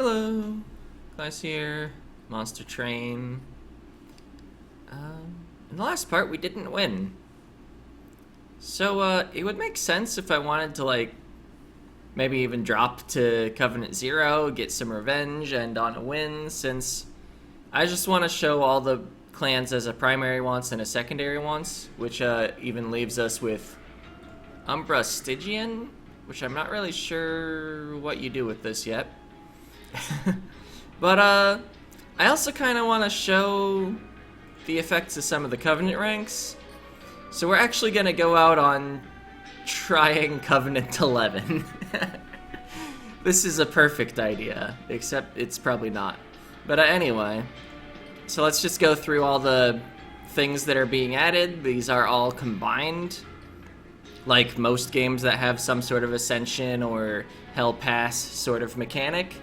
Hello, Class here, Monster Train. In the last part, we didn't win. So, it would make sense if I wanted to, maybe even drop to Covenant 0, get some revenge, and on a win, since I just want to show all the clans as a primary once and a secondary once, which even leaves us with Umbra Stygian, which I'm not really sure what you do with this yet. But I also kind of want to show the effects of some of the Covenant ranks. So we're actually going to go out on trying Covenant 11. This is a perfect idea, except it's probably not. But anyway, so let's just go through all the things that are being added. These are all combined, like most games that have some sort of Ascension or Hell Pass sort of mechanic.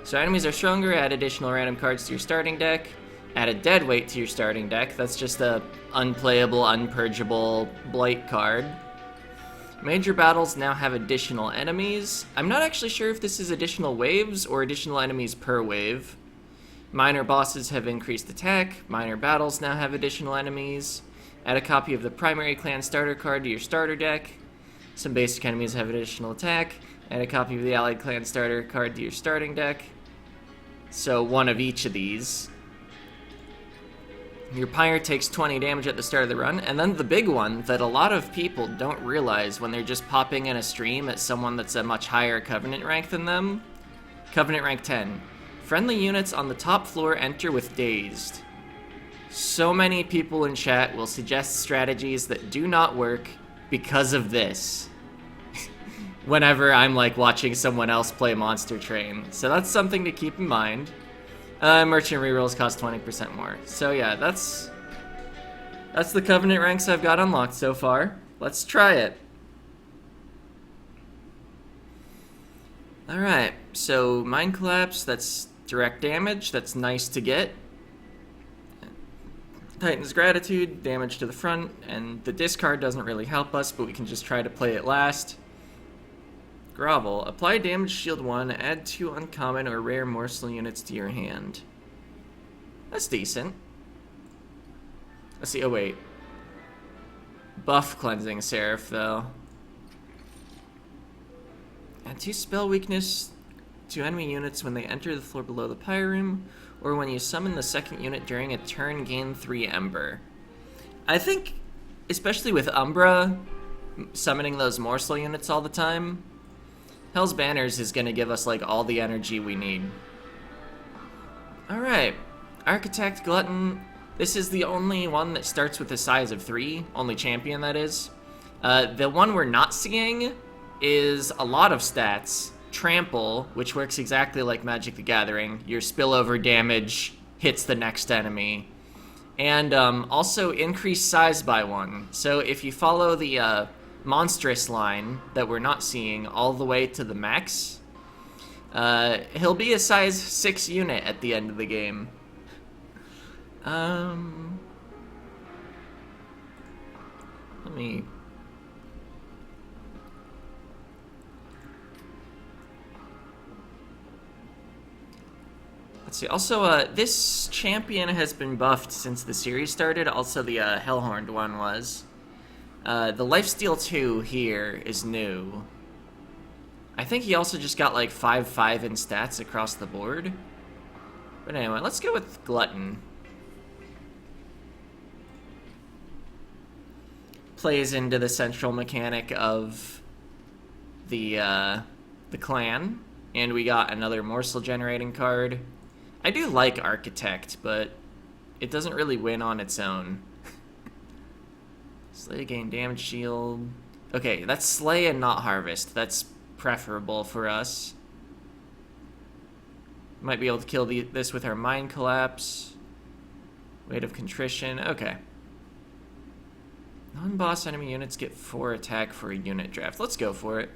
So enemies are stronger, add additional random cards to your starting deck, add a dead weight to your starting deck. That's just a unplayable, unpurgeable blight card. Major battles now have additional enemies. I'm not actually sure if this is additional waves or additional enemies per wave. Minor bosses have increased attack. Minor battles now have additional enemies. Add a copy of the primary clan starter card to your starter deck. Some basic enemies have additional attack. Add a copy of the allied clan starter card to your starting deck. So one of each of these. Your Pyre takes 20 damage at the start of the run, and then the big one that a lot of people don't realize when they're just popping in a stream at someone that's a much higher Covenant rank than them. Covenant rank 10. Friendly units on the top floor enter with Dazed. So many people in chat will suggest strategies that do not work because of this. Whenever I'm watching someone else play Monster Train. So that's something to keep in mind. Merchant rerolls cost 20% more. So yeah, that's the Covenant ranks I've got unlocked so far. Let's try it. Alright, so Mind Collapse, that's direct damage. That's nice to get. Titan's Gratitude, damage to the front, and the discard doesn't really help us, but we can just try to play it last. Grovel. Apply damage shield 1, add 2 uncommon or rare morsel units to your hand. That's decent. Let's see, oh wait. Buff Cleansing Seraph, though. Add 2 spell weakness to enemy units when they enter the floor below the Pyre Room, or when you summon the second unit during a turn, gain 3 Ember. I think, especially with Umbra, summoning those morsel units all the time, Hell's Banners is going to give us, all the energy we need. Alright. Architect, Glutton. This is the only one that starts with a size of 3. Only champion, that is. The one we're not seeing is a lot of stats. Trample, which works exactly like Magic the Gathering. Your spillover damage hits the next enemy. And also increase size by 1. So if you follow the monstrous line that we're not seeing all the way to the max, he'll be a size 6 unit at the end of the game. Let me... Let's see. Also, this champion has been buffed since the series started. Also, the Hellhorned one was. The Lifesteal 2 here is new. I think he also just got 5/5 in stats across the board. But anyway, let's go with Glutton. Plays into the central mechanic of the clan. And we got another morsel generating card. I do like Architect, but it doesn't really win on its own. Slay, gain damage shield. Okay, that's Slay and not Harvest. That's preferable for us. Might be able to kill this with our Mind Collapse. Weight of Contrition. Okay. Non-boss enemy units get 4 attack for a unit draft. Let's go for it.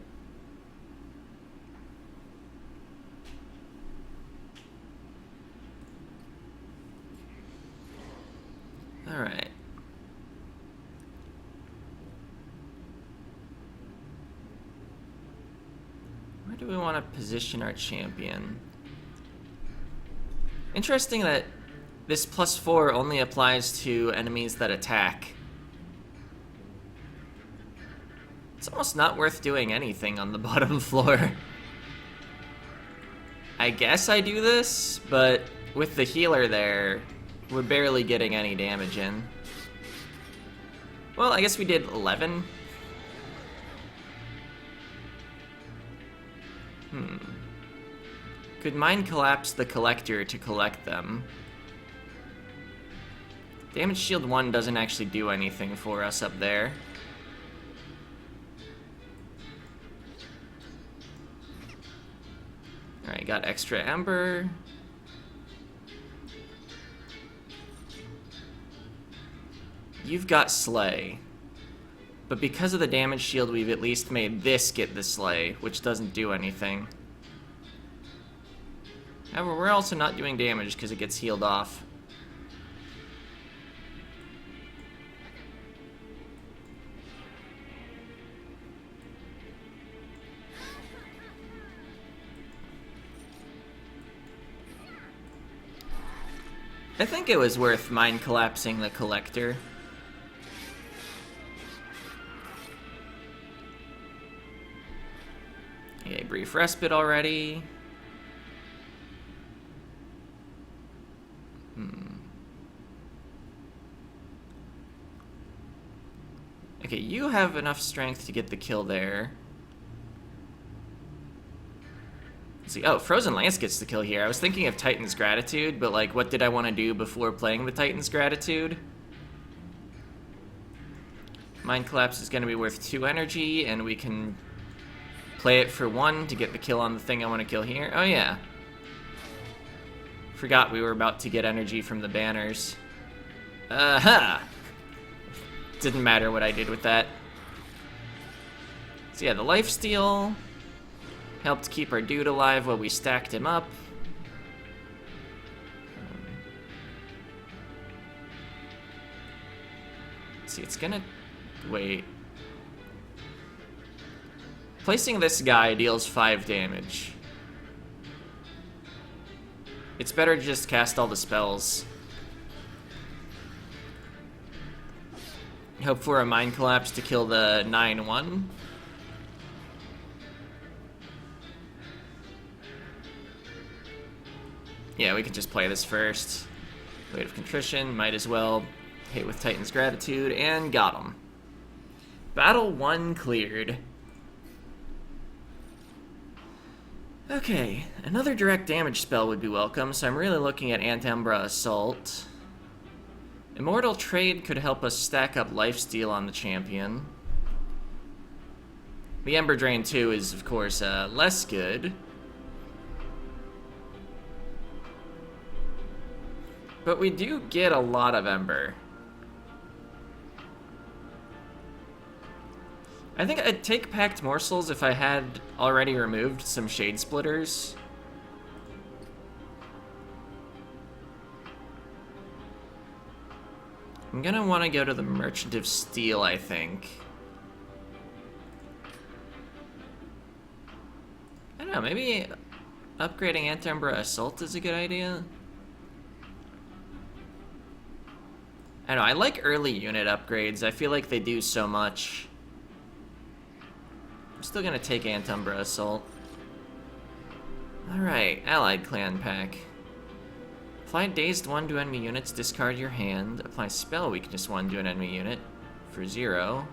Alright. Where do we want to position our champion? Interesting that this +4 only applies to enemies that attack. It's almost not worth doing anything on the bottom floor. I guess I do this, but with the healer there, we're barely getting any damage in. Well, I guess we did 11. Could Mind Collapse the Collector to collect them? Damage Shield 1 doesn't actually do anything for us up there. Alright, got extra Ember. You've got Slay. But because of the damage shield, we've at least made this get the Slay, which doesn't do anything. However, we're also not doing damage because it gets healed off. I think it was worth Mind Collapsing the Collector. Okay, brief respite already. Okay, you have enough strength to get the kill there. Let's see. Oh, Frozen Lance gets the kill here. I was thinking of Titan's Gratitude, but like, what did I want to do before playing the Titan's Gratitude? Mind Collapse is going to be worth 2 energy, and we can play it for 1 to get the kill on the thing I want to kill here. Oh yeah. Forgot we were about to get energy from the banners. Aha! Didn't matter what I did with that. So yeah, the lifesteal helped keep our dude alive while we stacked him up. Let's see, it's gonna... wait. Placing this guy deals 5 damage. It's better to just cast all the spells. Hope for a Mind Collapse to kill the 9-1. Yeah, we can just play this first. Weight of Contrition, might as well hit with Titan's Gratitude, and got him. Battle 1 cleared. Okay, another direct damage spell would be welcome, so I'm really looking at Umbra Assault. Immortal Trade could help us stack up lifesteal on the champion. The Ember Drain 2 is, of course, less good. But we do get a lot of Ember. I think I'd take Packed Morsels if I had already removed some Shade Splitters. I'm gonna want to go to the Merchant of Steel, I think. I don't know, maybe upgrading Umbra Assault is a good idea? I don't know, I like early unit upgrades. I feel like they do so much. I'm still gonna take Umbra Assault. Alright, Allied Clan Pack. Apply Dazed 1 to enemy units, discard your hand. Apply Spell Weakness 1 to an enemy unit for 0.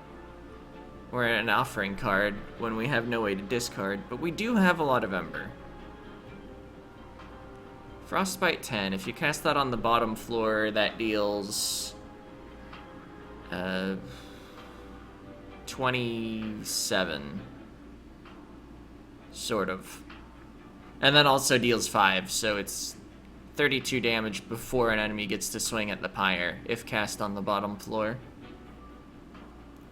Or an Offering card when we have no way to discard, but we do have a lot of Ember. Frostbite 10, if you cast that on the bottom floor, that deals 27. Sort of. And then also deals 5, so it's 32 damage before an enemy gets to swing at the pyre, if cast on the bottom floor.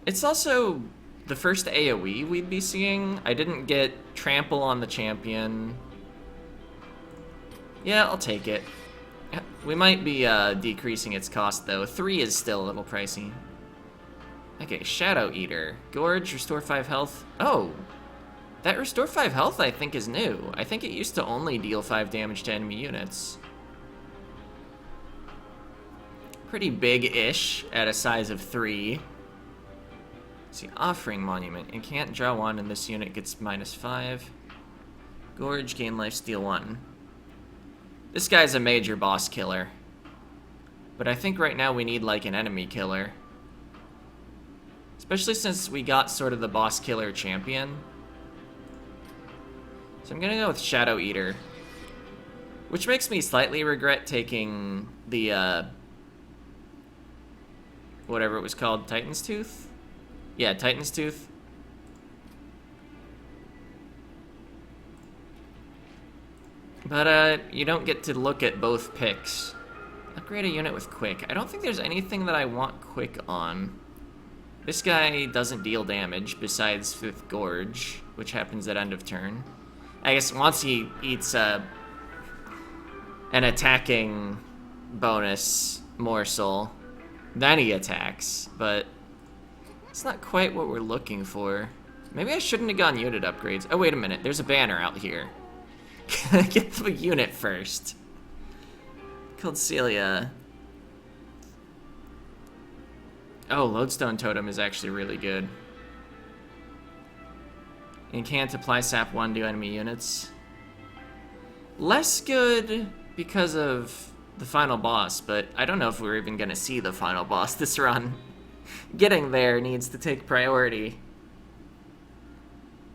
It's also the first AoE we'd be seeing. I didn't get Trample on the champion. Yeah, I'll take it. We might be decreasing its cost, though. 3 is still a little pricey. Okay, Shadow Eater. Gorge, restore 5 health. Oh! That restore 5 health, I think, is new. I think it used to only deal 5 damage to enemy units. pretty big-ish at a size of 3. Let's see, Offering Monument. You can't draw 1 and this unit gets -5. Gorge, gain life, steal 1. This guy's a major boss killer. But I think right now we need like an enemy killer. Especially since we got sort of the boss killer champion. So I'm gonna go with Shadow Eater. Which makes me slightly regret taking the, whatever it was called, Titan's Tooth? Yeah, Titan's Tooth. But, you don't get to look at both picks. Upgrade a unit with Quick. I don't think there's anything that I want Quick on. This guy doesn't deal damage, besides with Gorge, which happens at end of turn. I guess once he eats, an attacking bonus morsel, then he attacks, but it's not quite what we're looking for. Maybe I shouldn't have gone unit upgrades. Oh, wait a minute, there's a banner out here. Get the unit first. Called Celia. Oh, Lodestone Totem is actually really good. You can't apply sap 1 to enemy units. Less good because of the final boss, but I don't know if we're even gonna see the final boss this run. Getting there needs to take priority.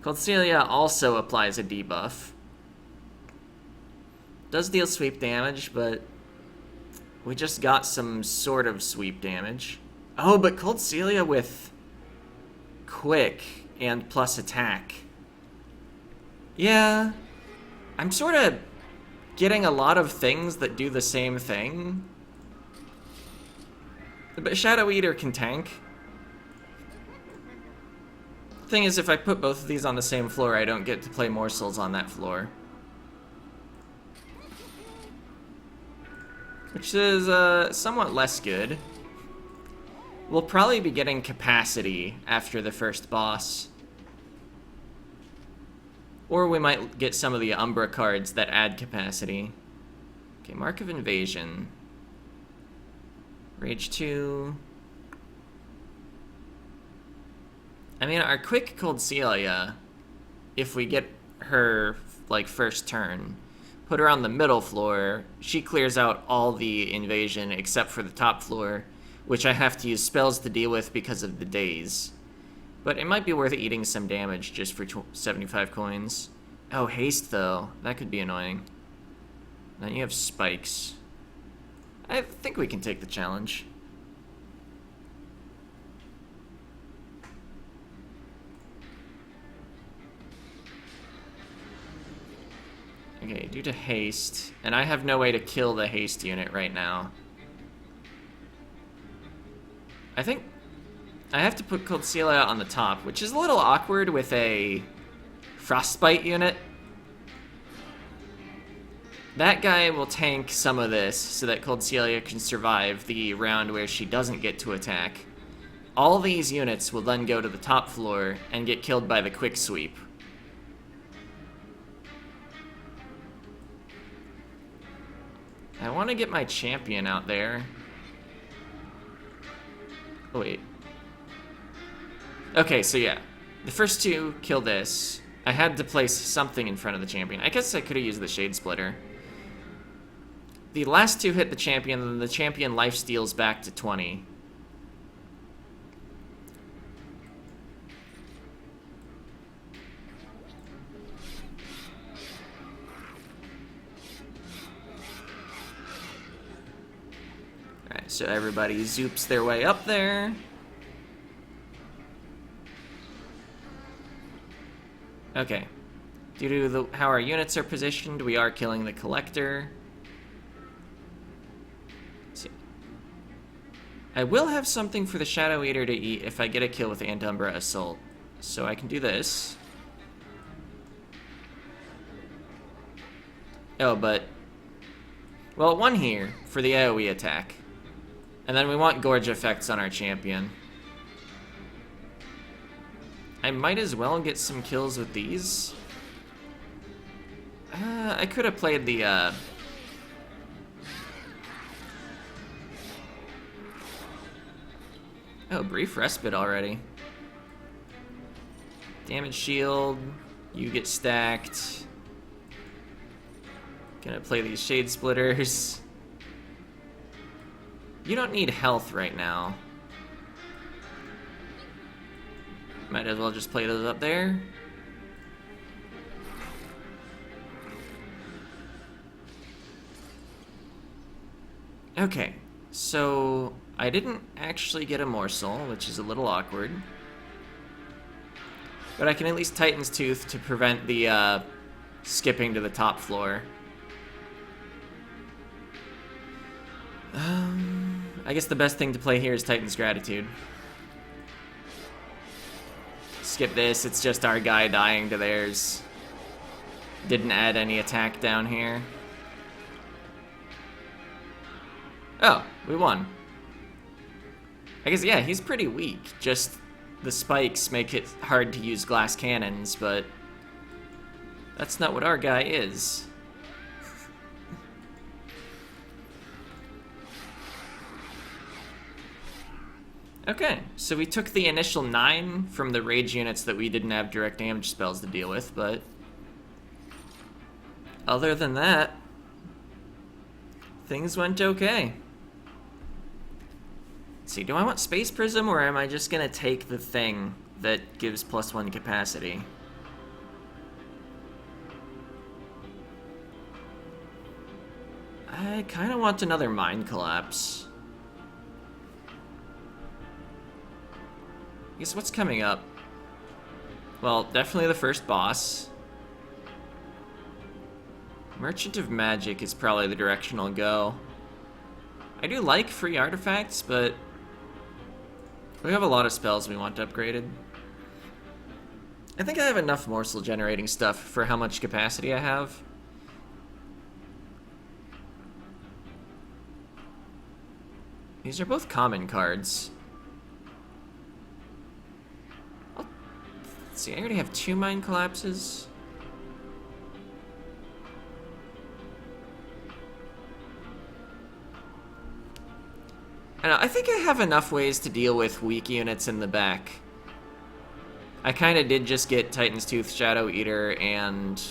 Called Celia also applies a debuff. Does deal sweep damage, but we just got some sort of sweep damage. Oh, but Cold Celia with Quick and plus attack. Yeah, I'm sort of getting a lot of things that do the same thing. But Shadow Eater can tank. Thing is, if I put both of these on the same floor, I don't get to play morsels on that floor. Which is somewhat less good. We'll probably be getting capacity after the first boss. Or we might get some of the Umbra cards that add capacity. Okay, Mark of Invasion. Rage 2. I mean, our quick Cold Celia, if we get her, like, first turn, put her on the middle floor, she clears out all the invasion except for the top floor, which I have to use spells to deal with because of the daze. But it might be worth eating some damage just for 75 coins. Oh, haste, though. That could be annoying. Then you have spikes. I think we can take the challenge. Okay, due to haste, and I have no way to kill the haste unit right now. I think I have to put Cold Celia on the top, which is a little awkward with a Frostbite unit. That guy will tank some of this so that Cold Celia can survive the round where she doesn't get to attack. All these units will then go to the top floor and get killed by the quick sweep. I want to get my champion out there. Oh, wait. Okay, so yeah. The first two kill this. I had to place something in front of the champion. I guess I could have used the Shade Splitter. The last two hit the champion, and the champion life steals back to 20. Alright, so everybody zoops their way up there. Okay. Due to how our units are positioned, we are killing the Collector. Let's see. I will have something for the Shadow Eater to eat if I get a kill with Umbra Assault. So I can do this. Oh, but... well, one here for the AoE attack. And then we want Gorge effects on our champion. I might as well get some kills with these. I could have played the, Oh, brief respite already. Damage shield. You get stacked. Gonna play these shade splitters. You don't need health right now. Might as well just play those up there. Okay, so I didn't actually get a morsel, which is a little awkward. But I can at least Titan's Tooth to prevent the skipping to the top floor. I guess the best thing to play here is Titan's Gratitude. Skip this, it's just our guy dying to theirs. Didn't add any attack down here. Oh, we won. I guess, yeah, he's pretty weak. Just the spikes make it hard to use glass cannons, but that's not what our guy is. Okay, so we took the initial 9 from the rage units that we didn't have direct damage spells to deal with, but other than that, things went okay. Let's see, do I want Space Prism, or am I just gonna take the thing that gives +1 capacity? I kind of want another Mind Collapse. I guess what's coming up? Well, definitely the first boss. Merchant of Magic is probably the direction I'll go. I do like free artifacts, but we have a lot of spells we want upgraded. I think I have enough morsel generating stuff for how much capacity I have. These are both common cards. Let's see, I already have 2 Mind Collapses. I think I have enough ways to deal with weak units in the back. I kind of did just get Titan's Tooth, Shadow Eater, and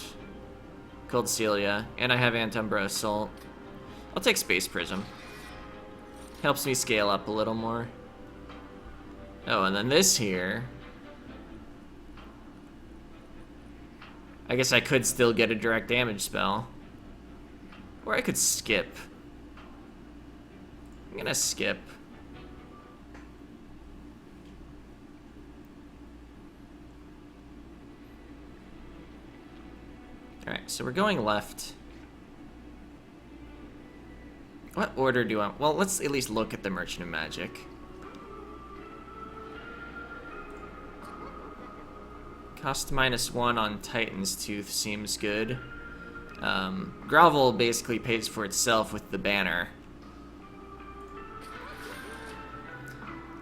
Cold Celia, and I have Umbra Assault. I'll take Space Prism. Helps me scale up a little more. Oh, and then this here. I guess I could still get a direct damage spell. Or I could skip. I'm gonna skip. Alright, so we're going left. What order do I... Well, let's at least look at the Merchant of Magic. Cost -1 on Titan's Tooth seems good. Grovel basically pays for itself with the banner.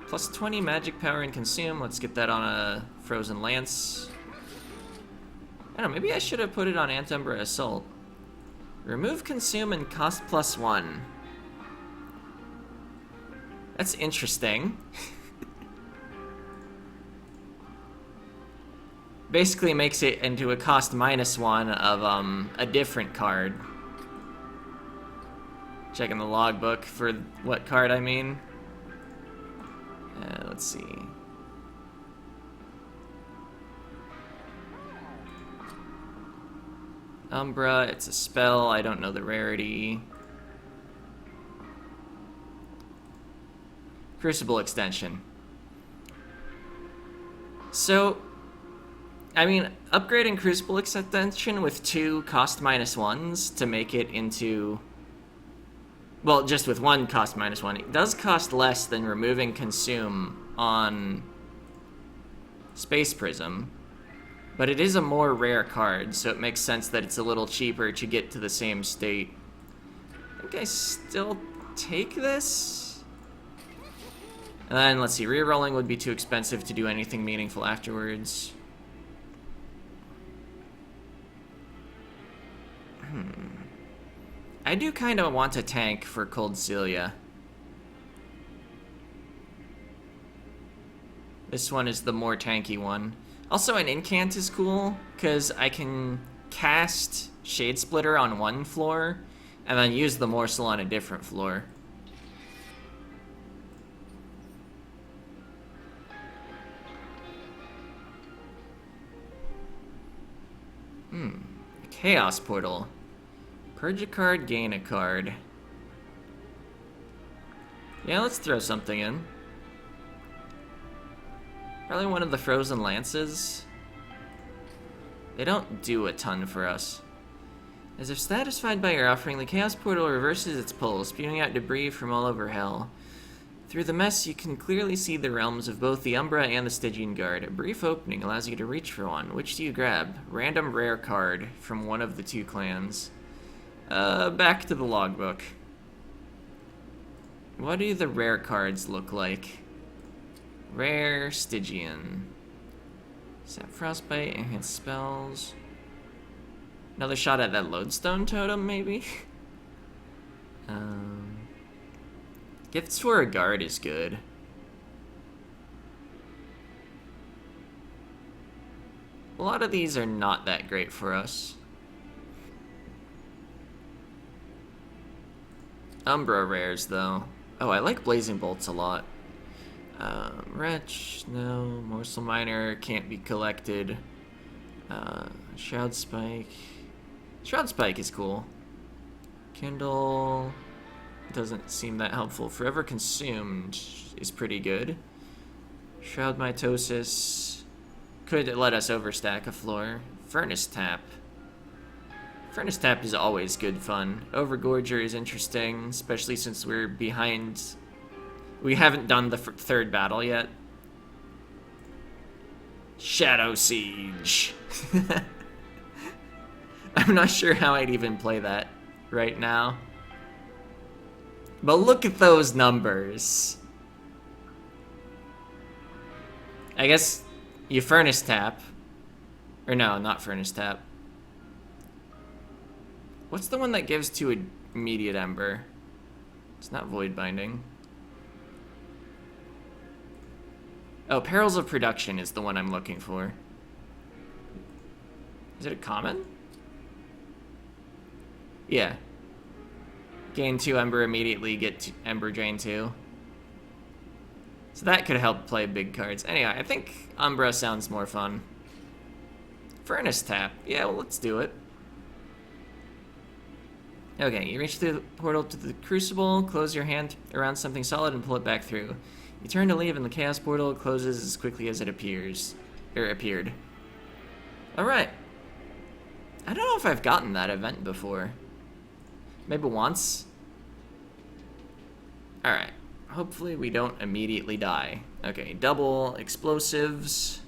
+20 magic power and consume. Let's get that on a Frozen Lance. I don't know, maybe I should have put it on Umbra Assault. Remove consume and cost +1. That's interesting. Basically makes it into a cost -1 of a different card. Checking the logbook for what card I mean. Let's see. Umbra, it's a spell, I don't know the rarity. Crucible extension. So, I mean, upgrading Crucible extension with 2 cost -1s to make it into... Well, just with 1 cost -1. It does cost less than removing consume on Space Prism. But it is a more rare card, so it makes sense that it's a little cheaper to get to the same state. I think I still take this? And then, let's see, rerolling would be too expensive to do anything meaningful afterwards. I do kind of want a tank for Cold Celia. This one is the more tanky one. Also, an incant is cool, because I can cast Shade Splitter on one floor, and then use the morsel on a different floor. Chaos Portal. Purge a card, gain a card. Yeah, let's throw something in. Probably one of the Frozen Lances. They don't do a ton for us. As if satisfied by your offering, the Chaos Portal reverses its pull, spewing out debris from all over hell. Through the mess, you can clearly see the realms of both the Umbra and the Stygian Guard. A brief opening allows you to reach for one. Which do you grab? Random rare card from one of the two clans. Back to the logbook. What do the rare cards look like? Rare Stygian. Sap Frostbite, enhanced spells. Another shot at that Lodestone Totem, maybe? Gifts for a guard is good. A lot of these are not that great for us. Umbra rares, though. Oh, I like Blazing Bolts a lot. Wretch, no. Morsel Miner can't be collected. Shroud Spike. Shroud Spike is cool. Kindle doesn't seem that helpful. Forever Consumed is pretty good. Shroud Mitosis could let us overstack a floor. Furnace Tap. Furnace Tap is always good fun. Overgorger is interesting, especially since we're behind. We haven't done the third battle yet. Shadow Siege. I'm not sure how I'd even play that right now. But look at those numbers. I guess you Furnace Tap. Or no, not Furnace Tap. What's the one that gives to immediate Ember? It's not Void Binding. Oh, Perils of Production is the one I'm looking for. Is it a common? Yeah. Gain 2 Ember immediately, get Ember Drain 2. So that could help play big cards. Anyway, I think Umbra sounds more fun. Furnace Tap. Yeah, well, let's do it. Okay, you reach the portal to the Crucible, close your hand around something solid and pull it back through. You turn to leave and the Chaos Portal closes as quickly as it appeared. Alright. I don't know if I've gotten that event before. Maybe once? Alright. Hopefully we don't immediately die. Okay, double explosives.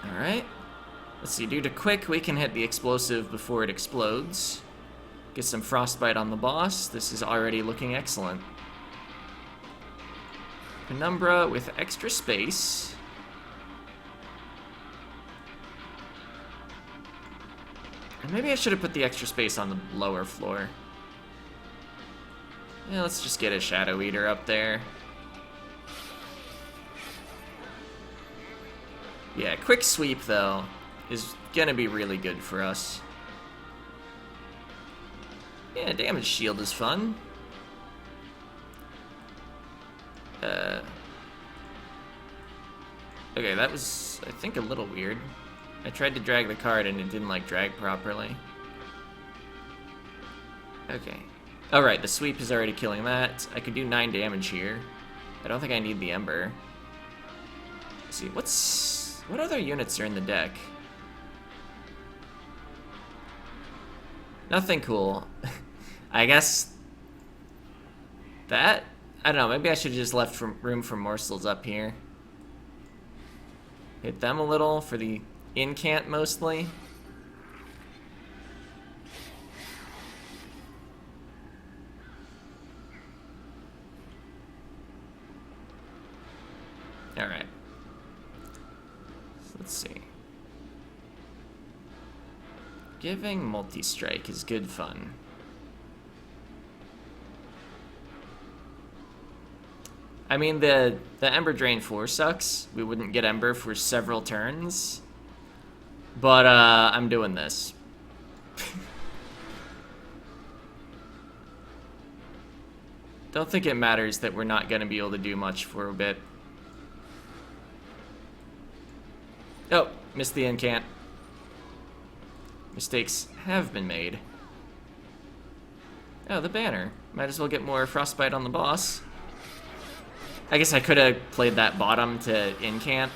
Alright. Let's see, due to quick, we can hit the explosive before it explodes. Get some frostbite on the boss. This is already looking excellent. Penumbra with extra space. And maybe I should have put the extra space on the lower floor. Yeah, let's just get a Shadow Eater up there. Yeah, quick sweep, though, is gonna be really good for us. Yeah, damage shield is fun. Okay, that was, I think, a little weird. I tried to drag the card and it didn't, like, drag properly. Okay. Alright, the sweep is already killing that. I could do 9 damage here. I don't think I need the Ember. Let's see, what other units are in the deck? Nothing cool. I guess that? I don't know, maybe I should have just left room for morsels up here. Hit them a little for the incant mostly. Alright. So let's see. Giving multi-strike is good fun. I mean, the Ember Drain 4 sucks. We wouldn't get Ember for several turns. But, I'm doing this. Don't think it matters that we're not going to be able to do much for a bit. Oh, missed the incant. Mistakes have been made. Oh, the banner. Might as well get more Frostbite on the boss. I guess I could have played that bottom to incant.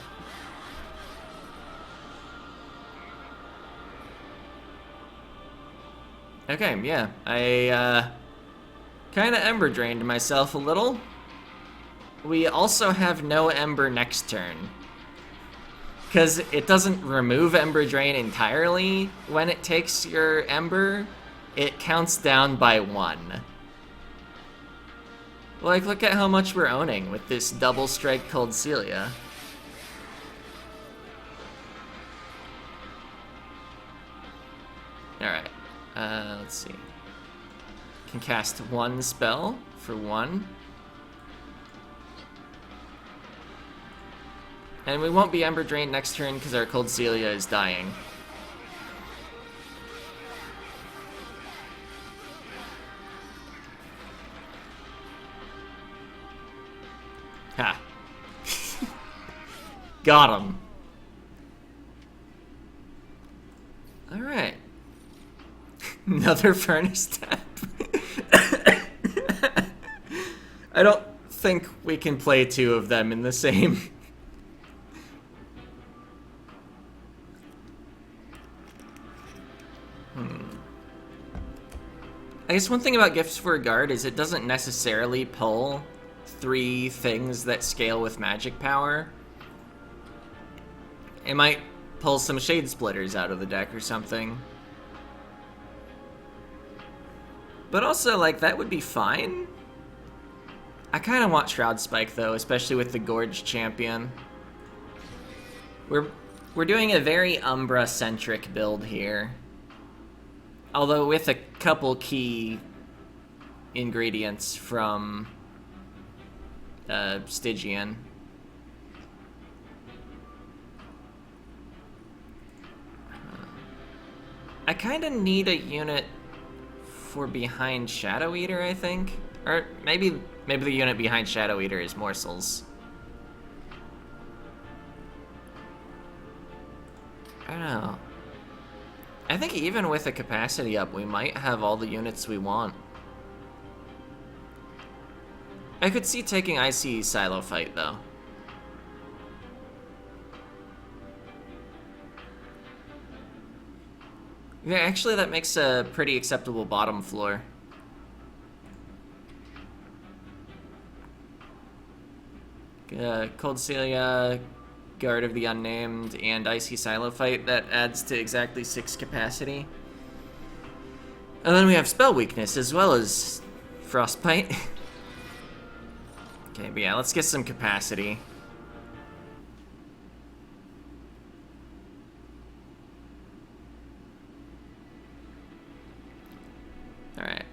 Okay, yeah. I, kind of Ember Drained myself a little. We also have no Ember next turn. Because it doesn't remove Ember Drain entirely when it takes your Ember. It counts down by 1. Like, look at how much we're owning with this double strike Cold Celia. Alright, let's see. Can cast 1 spell for 1. And we won't be Ember Drained next turn because our Cold Celia is dying. Ha. Got him. Alright. Another Furnace Tap. I don't think we can play 2 of them in the same. I guess one thing about Gifts for a Guard is it doesn't necessarily pull 3 things that scale with magic power. It might pull some Shade Splitters out of the deck or something. But also, like, that would be fine. I kind of want Shroud Spike, though, especially with the Gorge champion. We're doing a very Umbra-centric build here. Although with a couple key ingredients from Stygian. I kind of need a unit for behind Shadow Eater, I think. Or maybe the unit behind Shadow Eater is Morsels. I don't know. I think even with a capacity up, we might have all the units we want. I could see taking Icy Silo Fight, though. Yeah, actually that makes a pretty acceptable bottom floor. Cold Celia, Guard of the Unnamed, and Icy Silo Fight. That adds to exactly 6 capacity. And then we have Spell Weakness as well as Frostbite. Okay, but yeah, let's get some capacity. Alright.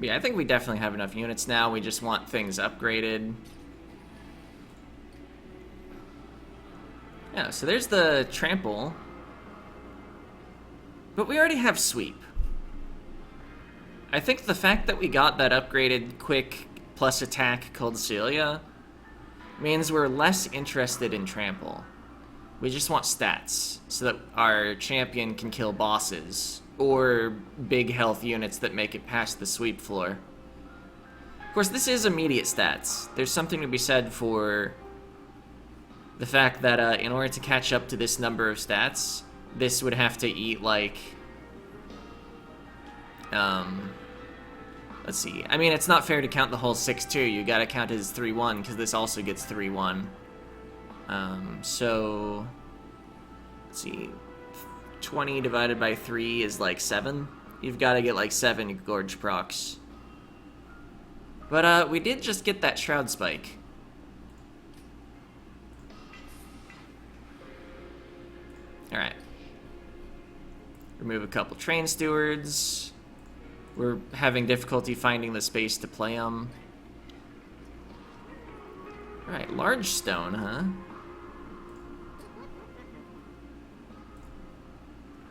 Yeah, I think we definitely have enough units now. We just want things upgraded. Yeah, so there's the Trample. But we already have Sweep. I think the fact that we got that upgraded quick plus attack Cold Celia means we're less interested in Trample. We just want stats so that our champion can kill bosses or big health units that make it past the sweep floor. Of course, this is immediate stats. There's something to be said for the fact that in order to catch up to this number of stats, this would have to eat like... let's see. I mean, it's not fair to count the whole 6-2. You gotta count as 3-1, because this also gets 3-1. So... let's see. 20 divided by 3 is like 7. You've gotta get like 7 Gorge procs. But, we did just get that Shroud Spike. Alright. Remove a couple Train Stewards. We're having difficulty finding the space to play them. Alright, large stone, huh?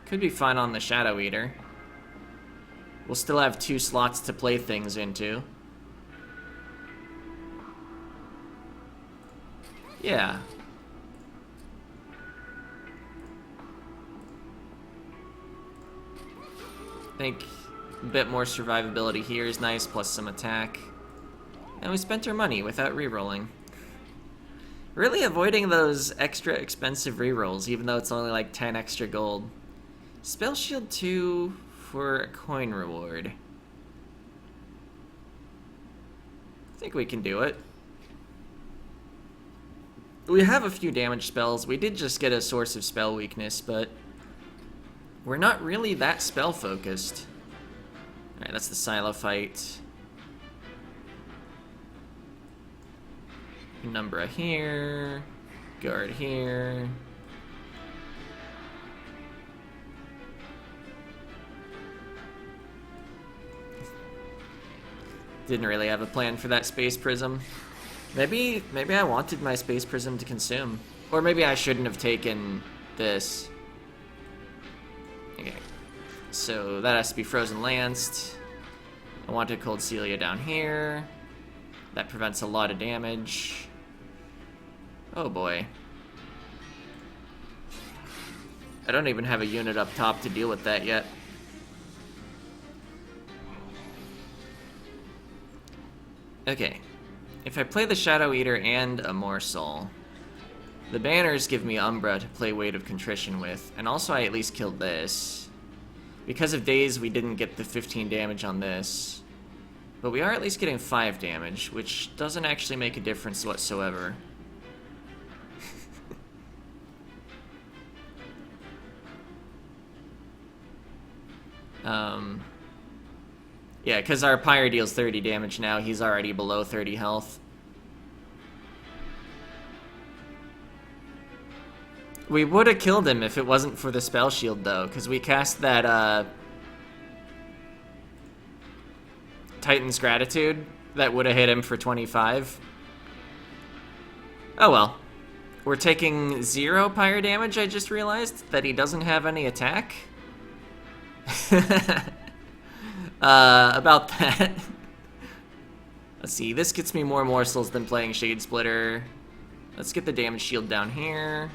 Could be fun on the Shadow Eater. We'll still have 2 slots to play things into. Yeah. I think a bit more survivability here is nice, plus some attack. And we spent our money without rerolling. Really avoiding those extra expensive rerolls, even though it's only like 10 extra gold. Spell Shield 2 for a coin reward. I think we can do it. We have a few damage spells. We did just get a source of spell weakness, but we're not really that spell focused. Alright, that's the Silo fight. Umbra here. Guard here. Didn't really have a plan for that Space Prism. Maybe I wanted my Space Prism to consume. Or maybe I shouldn't have taken this. Okay. So that has to be Frozen Lanced. I wanted Cold Celia down here. That prevents a lot of damage. Oh boy. I don't even have a unit up top to deal with that yet. Okay. If I play the Shadow Eater and a Morsel, the banners give me Umbra to play Weight of Contrition with, and also I at least killed this. Because of days, we didn't get the 15 damage on this. But we are at least getting 5 damage, which doesn't actually make a difference whatsoever. Yeah, because our Pyre deals 30 damage now, he's already below 30 health. We would have killed him if it wasn't for the Spell Shield, though, because we cast that, Titan's Gratitude that would have hit him for 25. Oh well. We're taking 0 Pyre damage, I just realized, that he doesn't have any attack. About that. Let's see, this gets me more morsels than playing Shade Splitter. Let's get the damage shield down here.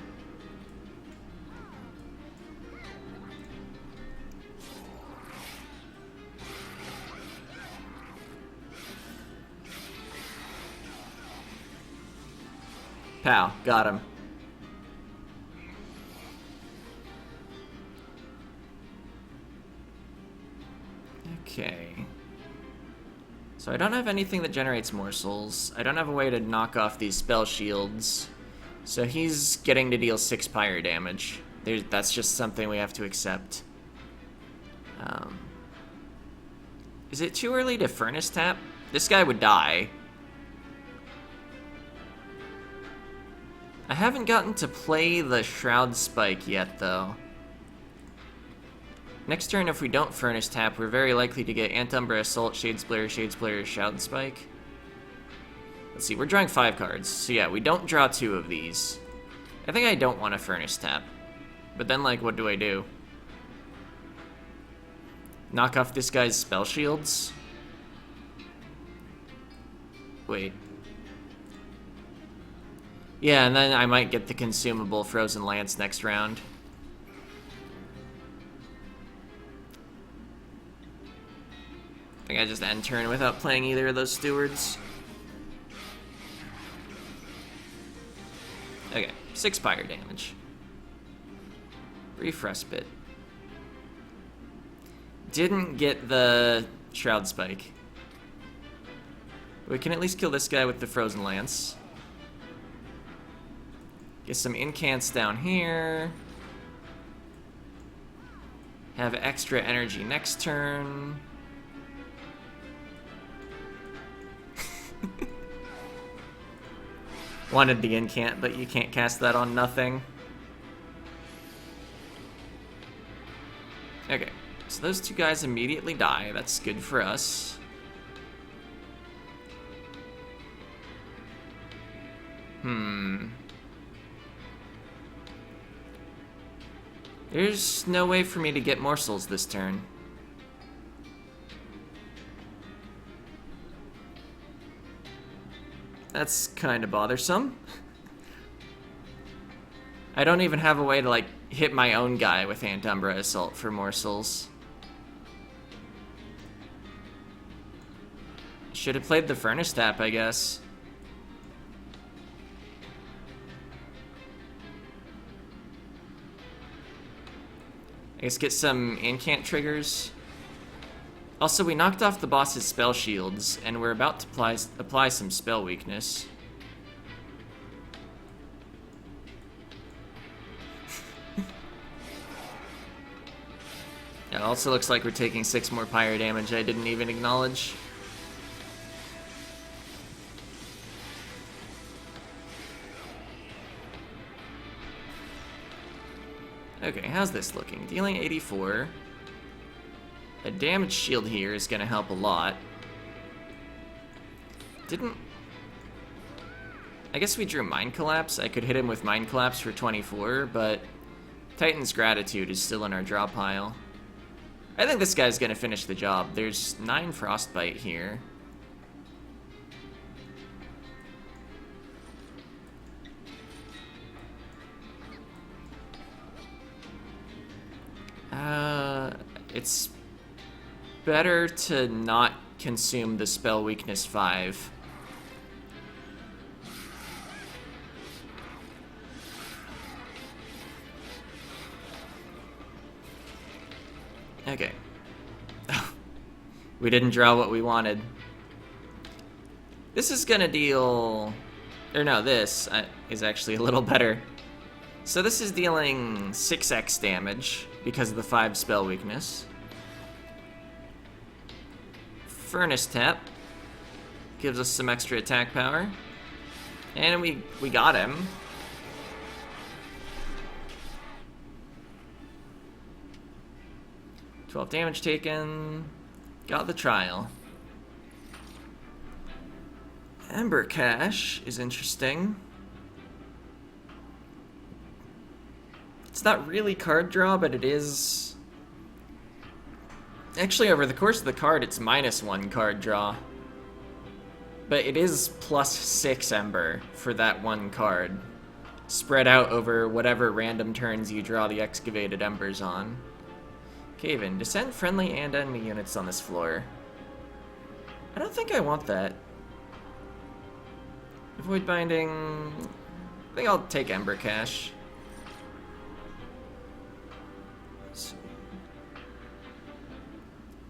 Pow, got him. Okay. So I don't have anything that generates morsels. I don't have a way to knock off these spell shields. So he's getting to deal 6 Pyre damage. That's just something we have to accept. Is it too early to Furnace Tap? This guy would die. I haven't gotten to play the Shroud Spike yet, though. Next turn, if we don't Furnace Tap, we're very likely to get Antumbra, Assault, Shade Splitter, Shroud Spike. Let's see, we're drawing 5 cards. So yeah, we don't draw 2 of these. I think I don't want to Furnace Tap. But then, like, what do I do? Knock off this guy's spell shields? Wait. Yeah, and then I might get the consumable Frozen Lance next round. I think I just end turn without playing either of those stewards. Okay, 6 Pyre damage. Brief Respite. Didn't get the Shroud Spike. We can at least kill this guy with the Frozen Lance. Get some incants down here. Have extra energy next turn. Wanted the incant, but you can't cast that on nothing. Okay, so those 2 guys immediately die. That's good for us. There's no way for me to get morsels this turn. That's kind of bothersome. I don't even have a way to, like, hit my own guy with Umbra Assault for morsels. Should have played the Furnace Tap, I guess. I guess get some incant triggers. Also, we knocked off the boss's spell shields, and we're about to apply some spell weakness. It also looks like we're taking 6 more pyre damage I didn't even acknowledge. Okay, how's this looking? Dealing 84. A damage shield here is going to help a lot. I guess we drew Mind Collapse. I could hit him with Mind Collapse for 24, but Titan's Gratitude is still in our draw pile. I think this guy's going to finish the job. There's 9 Frostbite here. It's better to not consume the spell weakness 5. Okay. We didn't draw what we wanted. This is gonna deal... Or no, this is actually a little better. So this is dealing 6x damage because of the 5 spell weakness. Furnace Tap gives us some extra attack power. And we got him. $12 damage taken. Got the trial. Ember Cache is interesting. It's not really card draw, but it is... Actually, over the course of the card, it's -1 card draw. But it is +6 Ember for that one card. Spread out over whatever random turns you draw the excavated embers on. Cave-in. Descent friendly and enemy units on this floor. I don't think I want that. Avoid binding... I think I'll take Ember Cache.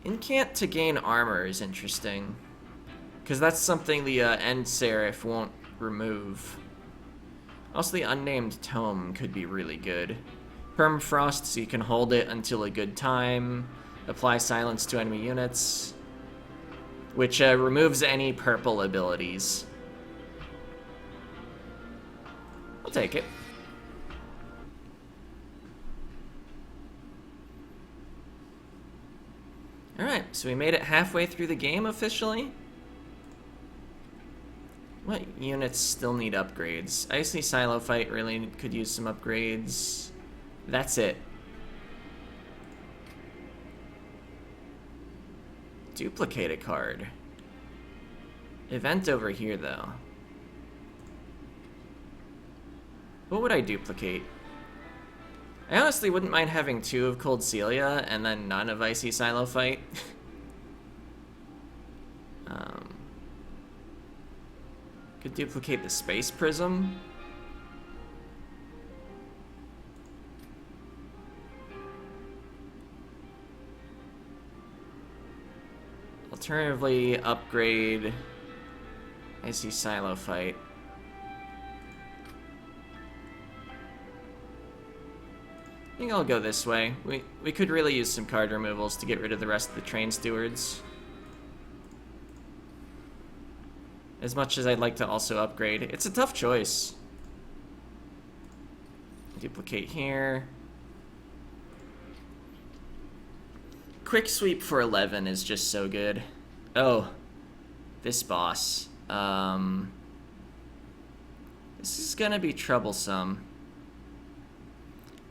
Incant to gain armor is interesting. Because that's something the End Seraph won't remove. Also, the Unnamed Tome could be really good. Permafrost, so you can hold it until a good time. Apply silence to enemy units. Which removes any purple abilities. I'll take it. Alright, so we made it halfway through the game officially. What units still need upgrades? Icy Silo Fight really could use some upgrades. That's it. Duplicate a card. Event over here, though. What would I duplicate? I honestly wouldn't mind having 2 of Cold Celia and then none of Icy Silo Fight. Could duplicate the Space Prism. Alternatively, upgrade Icy Silo Fight. I think I'll go this way. We could really use some card removals to get rid of the rest of the Train Stewards. As much as I'd like to also upgrade. It's a tough choice. Duplicate here. Quick Sweep for 11 is just so good. Oh, this boss. This This is gonna be troublesome.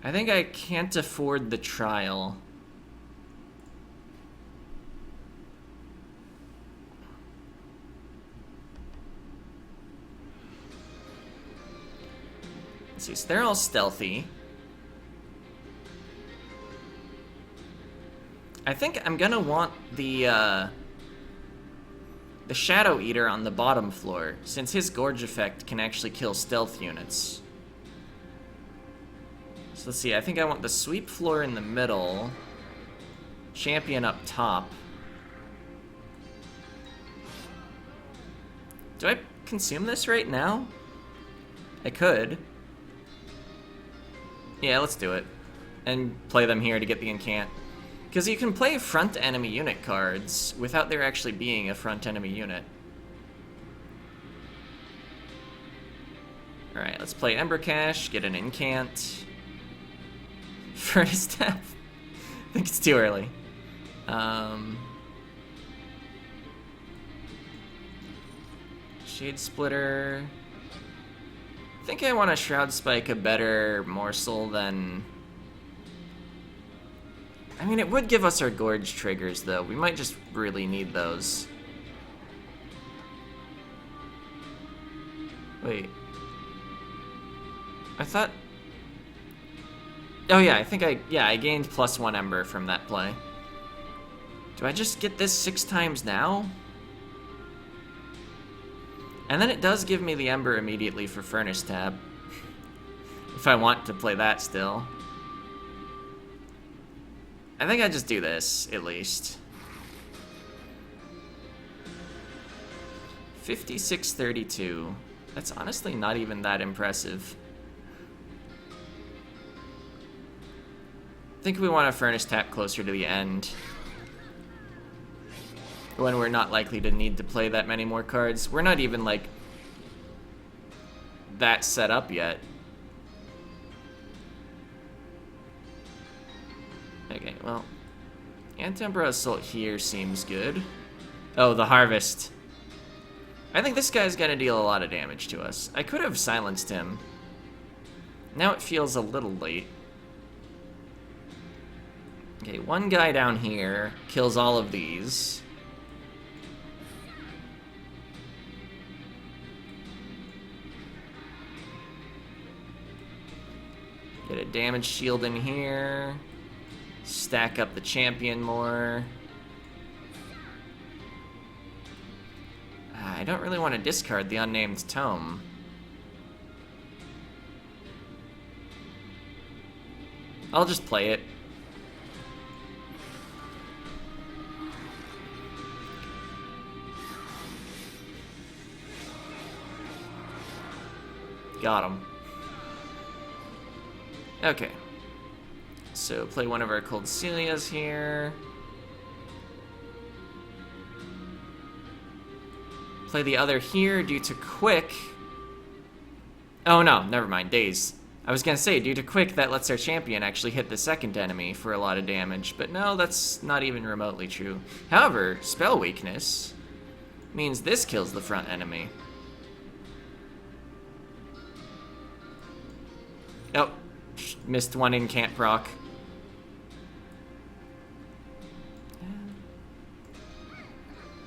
I think I can't afford the trial. Let's see, so they're all stealthy. I think I'm gonna want the Shadow Eater on the bottom floor, since his Gorge effect can actually kill stealth units. So let's see, I think I want the Sweep floor in the middle, Champion up top. Do I consume this right now? I could. Yeah, let's do it. And play them here to get the incant. Because you can play front enemy unit cards without there actually being a front enemy unit. Alright, let's play Ember Cache, get an incant. First step. I think it's too early. Shade Splitter. I think I want to Shroud Spike a better morsel than... I mean, it would give us our Gorge triggers, though. We might just really need those. Wait. I thought... Oh yeah, I think I gained +1 Ember from that play. Do I just get this 6 times now? And then it does give me the Ember immediately for Furnace Tab. If I want to play that still. I think I just do this, at least. 56-32. That's honestly not even that impressive. I think we want to Furnace Tap closer to the end, when we're not likely to need to play that many more cards. We're not even, like, that set up yet. Okay, well, Anti-Umbra Assault here seems good. Oh, the Harvest. I think this guy's gonna deal a lot of damage to us. I could have silenced him. Now it feels a little late. Okay, one guy down here kills all of these. Get a damage shield in here. Stack up the champion more. I don't really want to discard the unnamed tome. I'll just play it. Got him. Okay. So play one of our Cold Celias here. Play the other here due to Quick. Oh no, never mind, Daze. I was gonna say, due to Quick, that lets our champion actually hit the second enemy for a lot of damage, but no, that's not even remotely true. However, Spell Weakness means this kills the front enemy. Oh, missed one incant proc.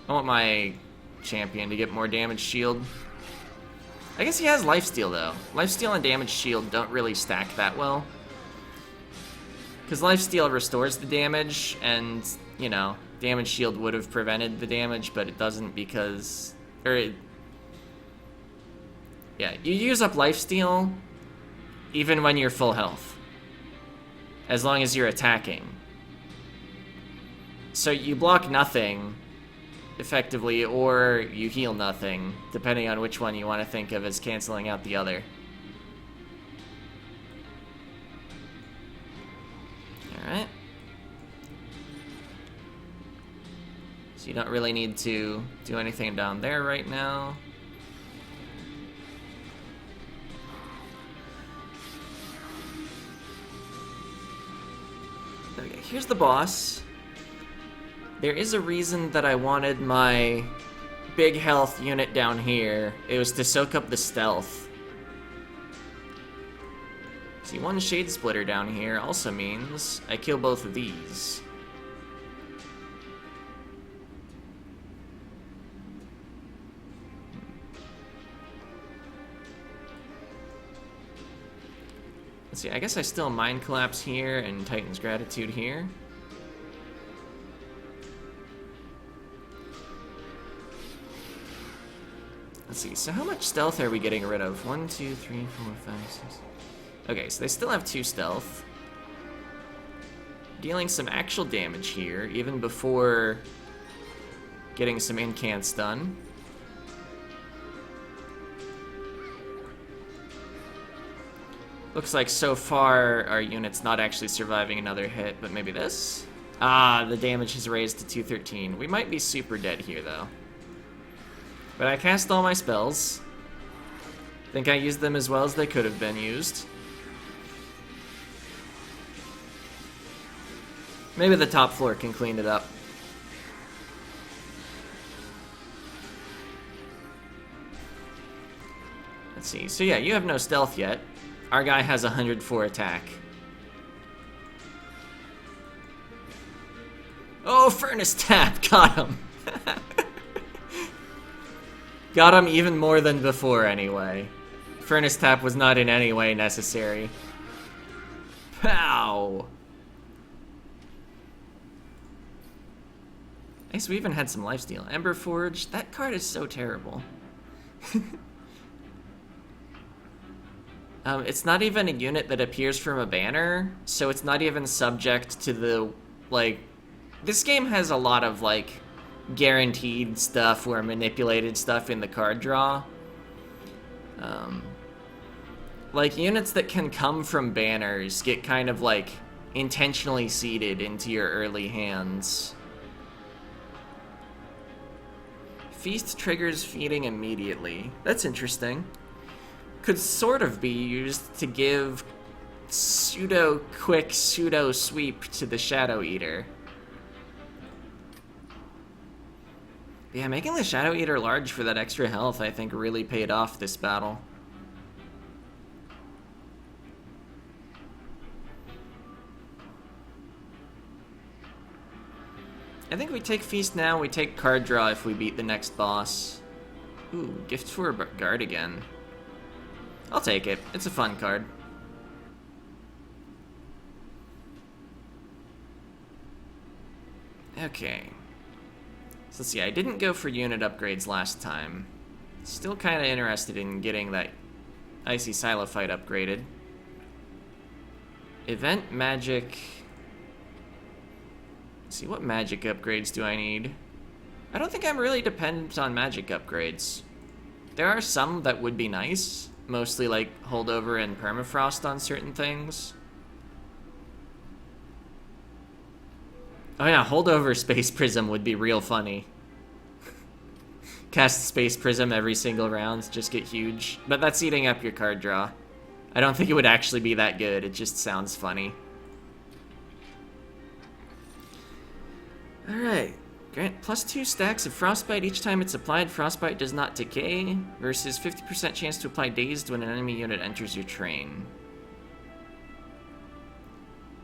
I want my champion to get more damage shield. I guess he has lifesteal though. Lifesteal and damage shield don't really stack that well. Because lifesteal restores the damage and, you know, damage shield would have prevented the damage, but it doesn't because... yeah, you use up lifesteal even when you're full health. As long as you're attacking. So you block nothing effectively, or you heal nothing, depending on which one you want to think of as canceling out the other. Alright. So you don't really need to do anything down there right now. Okay, here's the boss. There is a reason that I wanted my big health unit down here. It was to soak up the stealth. See, one Shade Splitter down here also means I kill both of these. Let's see, I guess I still Mind Collapse here and Titan's Gratitude here. Let's see, so how much stealth are we getting rid of? 1, 2, 3, 4, 5, 6. Okay, so they still have 2 stealth. Dealing some actual damage here, even before getting some incants done. Looks like so far our unit's not actually surviving another hit, but maybe this? Ah, the damage is raised to 213. We might be super dead here, though. But I cast all my spells. Think I used them as well as they could have been used. Maybe the top floor can clean it up. Let's see. So yeah, you have no stealth yet. Our guy has 104 attack. Oh, Furnace Tap! Got him! Got him even more than before, anyway. Furnace Tap was not in any way necessary. Pow! Nice, we even had some lifesteal. Ember Forge, that card is so terrible. It's not even a unit that appears from a banner, so it's not even subject to the, like... This game has a lot of, like, guaranteed stuff or manipulated stuff in the card draw. Like, units that can come from banners get kind of, like, intentionally seeded into your early hands. Feast triggers feeding immediately. That's interesting. Could sort of be used to give pseudo-quick, pseudo-sweep to the Shadow Eater. Yeah, making the Shadow Eater large for that extra health, I think, really paid off this battle. I think we take Feast now, we take Card Draw if we beat the next boss. Ooh, Gift for a Guard again. I'll take it. It's a fun card. Okay. So let's see, I didn't go for unit upgrades last time. Still kind of interested in getting that Icy Silophyte upgraded. Event Magic... Let's see, what magic upgrades do I need? I don't think I'm really dependent on magic upgrades. There are some that would be nice. Mostly like holdover and permafrost on certain things. Oh yeah, holdover Space Prism would be real funny. Cast Space Prism every single round, just get huge. But that's eating up your card draw. I don't think it would actually be that good, it just sounds funny. Alright. Grant +2 stacks of Frostbite each time it's applied. Frostbite does not decay. Versus 50% chance to apply Dazed when an enemy unit enters your train.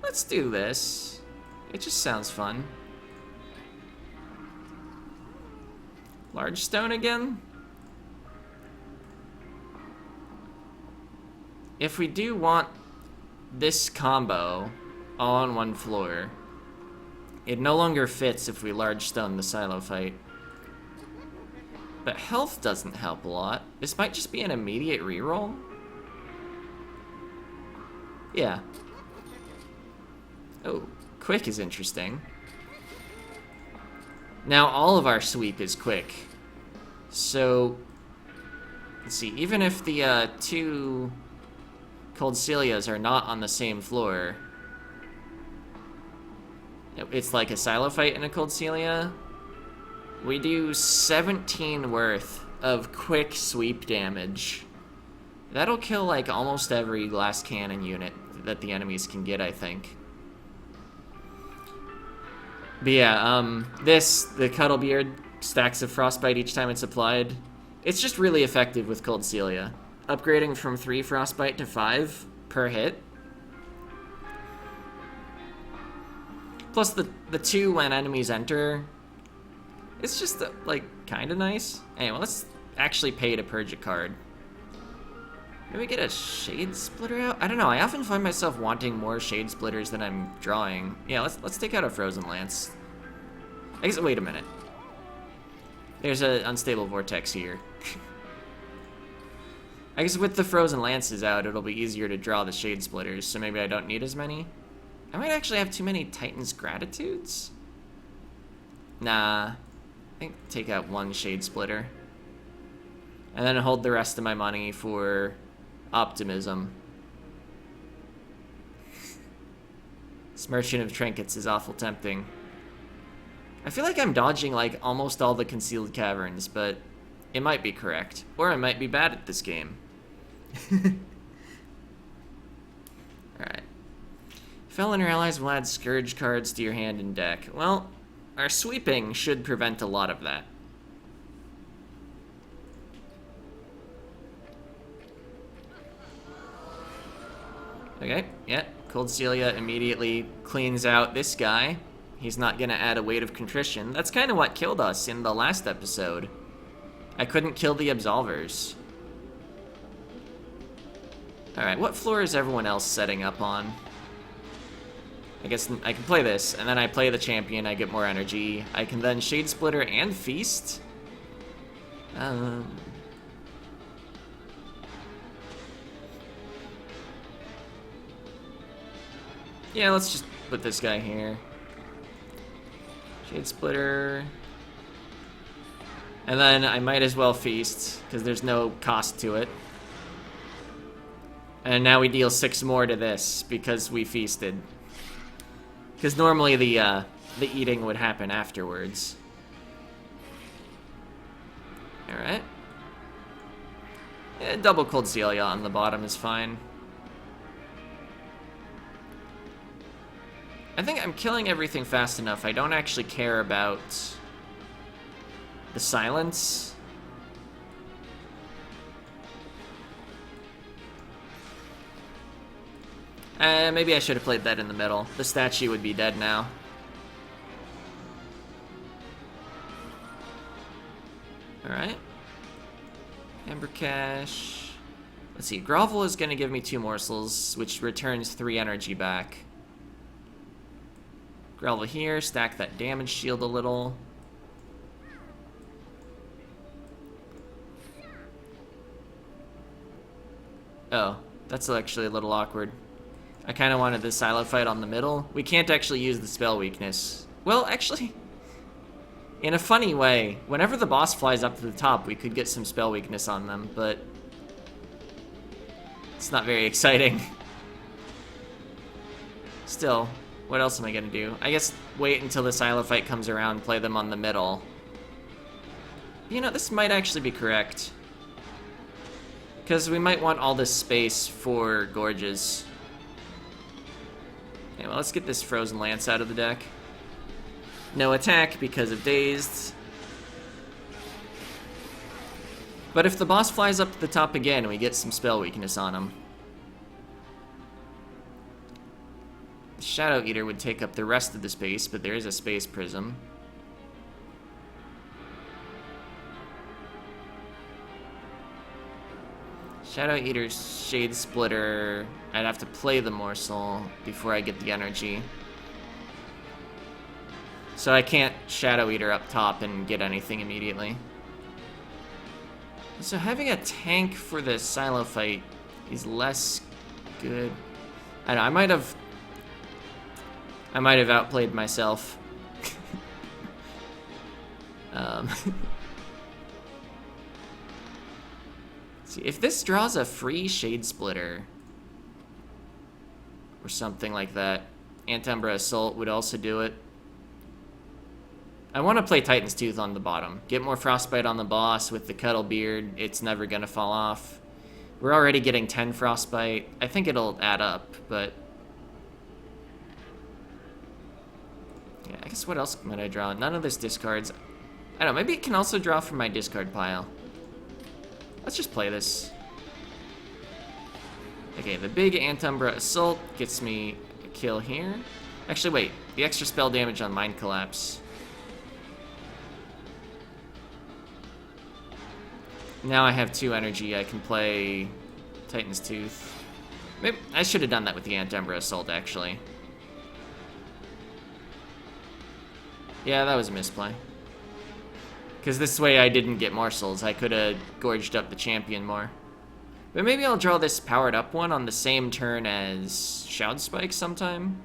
Let's do this. It just sounds fun. Large Stone again? If we do want this combo all on one floor, it no longer fits if we large stone the Silophyte. But health doesn't help a lot. This might just be an immediate reroll. Yeah. Oh, quick is interesting. Now all of our sweep is quick. So, let's see, even if the 2 Cold Celias are not on the same floor, it's like a Silophyte and a Cold Celia. We do 17 worth of quick sweep damage. That'll kill like almost every glass cannon unit that the enemies can get, I think. But yeah, the Cuddlebeard stacks of Frostbite each time it's applied. It's just really effective with Cold Celia. Upgrading from 3 Frostbite to 5 per hit Plus the 2 when enemies enter, it's just like kind of nice. Anyway, let's actually pay to purge a card. Maybe we get a Shade Splitter out? I don't know, I often find myself wanting more Shade Splitters than I'm drawing. Yeah, let's take out a Frozen Lance. I guess, wait a minute. There's an Unstable Vortex here. I guess with the Frozen Lances out, it'll be easier to draw the Shade Splitters, so maybe I don't need as many. I might actually have too many Titan's Gratitudes. Nah, I think take out 1 Shade Splitter. And then hold the rest of my money for Optimism. This Merchant of Trinkets is awful tempting. I feel like I'm dodging like almost all the concealed caverns, but it might be correct. Or I might be bad at this game. Alright. Felon or allies will add Scourge cards to your hand and deck. Well, our sweeping should prevent a lot of that. Okay, yeah. Cold Celia immediately cleans out this guy. He's not gonna add a Weight of Contrition. That's kind of what killed us in the last episode. I couldn't kill the Absolvers. Alright, what floor is everyone else setting up on? I guess I can play this, and then I play the champion, I get more energy. I can then Shade Splitter and Feast. Yeah, let's just put this guy here. Shade Splitter. And then I might as well Feast, because there's no cost to it. And now we deal 6 more to this, because we feasted. Because normally the eating would happen afterwards. Alright. Yeah, double Cold Celia on the bottom is fine. I think I'm killing everything fast enough. I don't actually care about the silence. Maybe I should have played that in the middle. The statue would be dead now. Alright. Amber Cash. Let's see. Grovel is going to give me 2 morsels, which returns 3 energy back. Grovel here. Stack that damage shield a little. Oh, that's actually a little awkward. I kind of wanted the Silo fight on the middle. We can't actually use the spell weakness. Well, actually, in a funny way, whenever the boss flies up to the top, we could get some spell weakness on them, but it's not very exciting. Still, what else am I gonna do? I guess wait until the Silo fight comes around, play them on the middle. You know, this might actually be correct. Because we might want all this space for Gorges. Okay, well, let's get this Frozen Lance out of the deck. No attack because of Dazed. But if the boss flies up to the top again, we get some spell weakness on him. The Shadow Eater would take up the rest of the space, but there is a Space Prism. Shadow Eater's Shade Splitter. I'd have to play the morsel before I get the energy. So I can't Shadow Eater up top and get anything immediately. So having a tank for the Silo fight is less good. I don't know, I might have outplayed myself. See, if this draws a free Shade Splitter or something like that, Umbra Assault would also do it. I want to play Titan's Tooth on the bottom. Get more Frostbite on the boss with the Cuddle Beard. It's never going to fall off. We're already getting 10 Frostbite. I think it'll add up, but yeah, I guess what else might I draw? None of this discards. I don't know, maybe it can also draw from my discard pile. Let's just play this. Okay, the big Umbra Assault gets me a kill here. Actually, wait. The extra spell damage on Mind Collapse. Now I have 2 energy, I can play Titan's Tooth. Maybe I should have done that with the Umbra Assault, actually. Yeah, that was a misplay. Because this way I didn't get morsels. I could have gorged up the champion more. But maybe I'll draw this powered up one on the same turn as Shroud Spike sometime.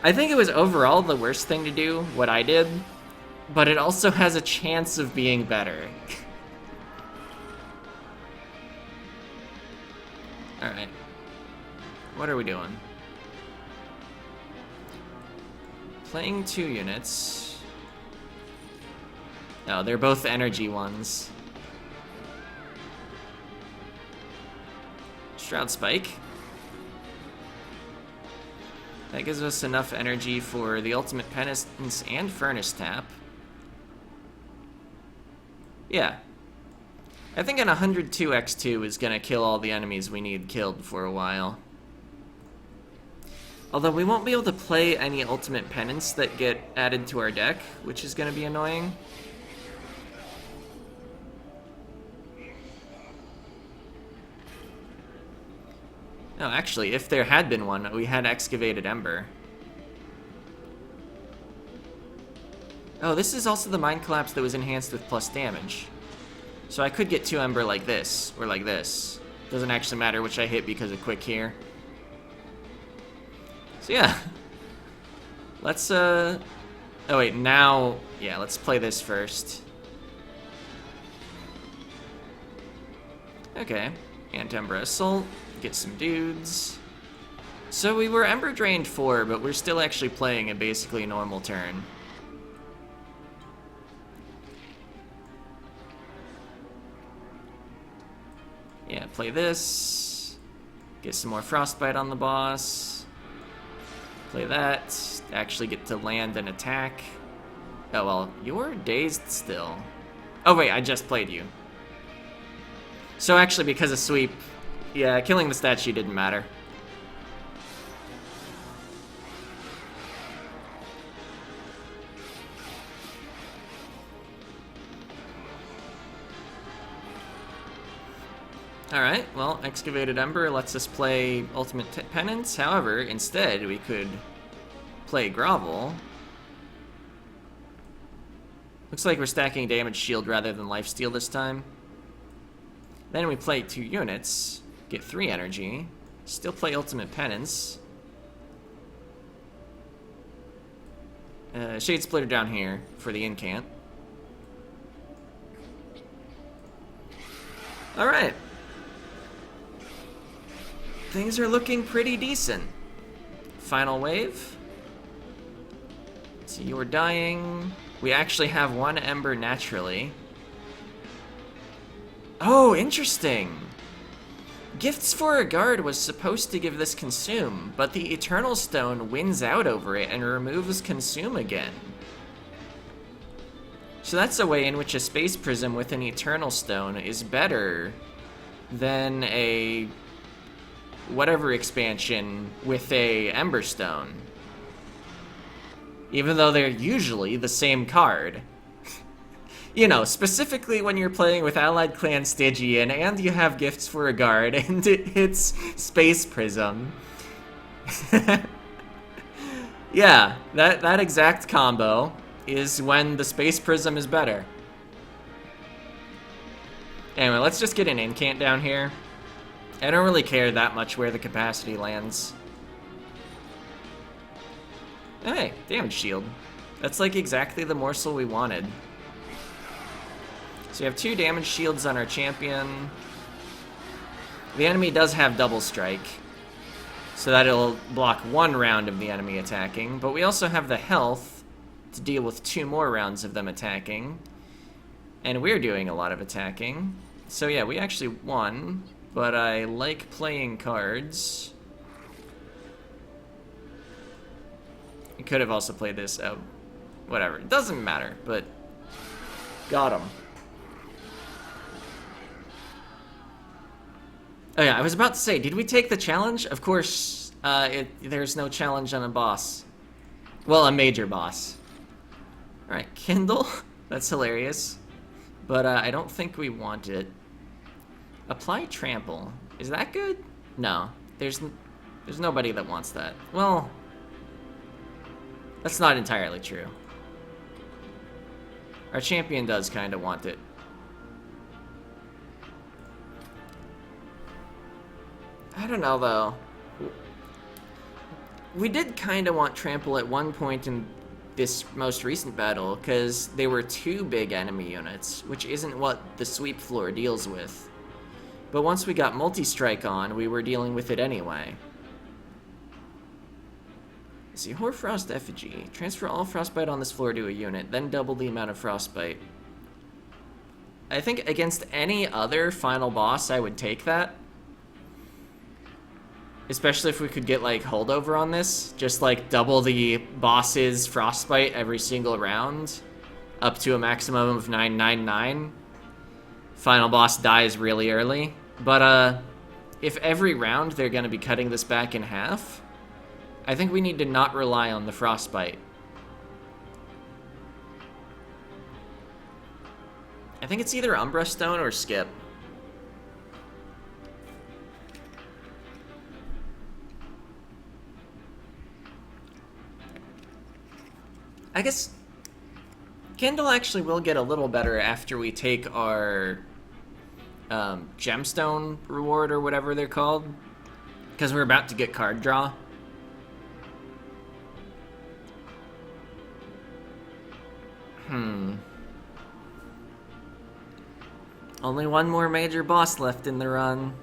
I think it was overall the worst thing to do, what I did. But it also has a chance of being better. Alright. What are we doing? Playing 2 units. Oh, they're both energy ones. Shroud Spike. That gives us enough energy for the Ultimate Penance and Furnace Tap. Yeah. I think an 102x2 is gonna kill all the enemies we need killed for a while. Although we won't be able to play any Ultimate Penance that get added to our deck, which is gonna be annoying. No, actually, if there had been one, we had Excavated Ember. Oh, this is also the Mind Collapse that was enhanced with plus damage. So I could get 2 Ember like this, or like this. Doesn't actually matter which I hit because of Quick here. So yeah. Let's, oh wait, now, yeah, let's play this first. Okay, Umbra Assault, get some dudes. So we were Ember Drained 4, but we're still actually playing a basically normal turn. Yeah, play this. Get some more Frostbite on the boss. Play that. Actually get to land and attack. Oh, well, you're dazed still. Oh, wait, I just played you. So actually, because of sweep, yeah, killing the statue didn't matter. Alright, well, Excavated Ember lets us play Ultimate Penance. However, instead, we could play Grovel. Looks like we're stacking Damage Shield rather than Lifesteal this time. Then we play 2 units, get 3 energy, still play Ultimate Penance. Shade Splitter down here for the incant. Alright. Things are looking pretty decent. Final wave. So you're dying. We actually have 1 Ember naturally. Oh, interesting. Gifts for a Guard was supposed to give this Consume, but the Eternal Stone wins out over it and removes Consume again. So that's a way in which a Space Prism with an Eternal Stone is better than a whatever expansion with a Ember Stone. Even though they're usually the same card. You know, specifically when you're playing with Allied Clan Stygian and you have Gifts for a Guard and it hits Space Prism. Yeah, that exact combo is when the Space Prism is better. Anyway, let's just get an incant down here. I don't really care that much where the capacity lands. Hey, damage shield. That's like exactly the morsel we wanted. So we have 2 damage shields on our champion. The enemy does have double strike, so that it'll block 1 round of the enemy attacking, but we also have the health to deal with 2 more rounds of them attacking. And we're doing a lot of attacking. So yeah, we actually won. But I like playing cards. I could have also played this. Oh, whatever. It doesn't matter, but got him. Oh yeah, I was about to say, did we take the challenge? Of course, there's no challenge on a boss. Well, a major boss. Alright, Kindle. That's hilarious. But I don't think we want it. Apply trample. Is that good? No. There's nobody that wants that. Well, that's not entirely true. Our champion does kind of want it. I don't know, though. We did kind of want trample at one point in this most recent battle, because they were 2 big enemy units, which isn't what the sweep floor deals with. But once we got multi-strike on, we were dealing with it anyway. Let's see, Hoarfrost Effigy. Transfer all frostbite on this floor to a unit, then double the amount of frostbite. I think against any other final boss, I would take that. Especially if we could get, like, holdover on this. Just, like, double the boss's frostbite every single round. Up to a maximum of 999. Final boss dies really early. But, if every round they're gonna be cutting this back in half, I think we need to not rely on the frostbite. I think it's either Umbra Stone or Skip. I guess Kindle actually will get a little better after we take our gemstone reward or whatever they're called, because we're about to get card draw. Only one more major boss left in the run,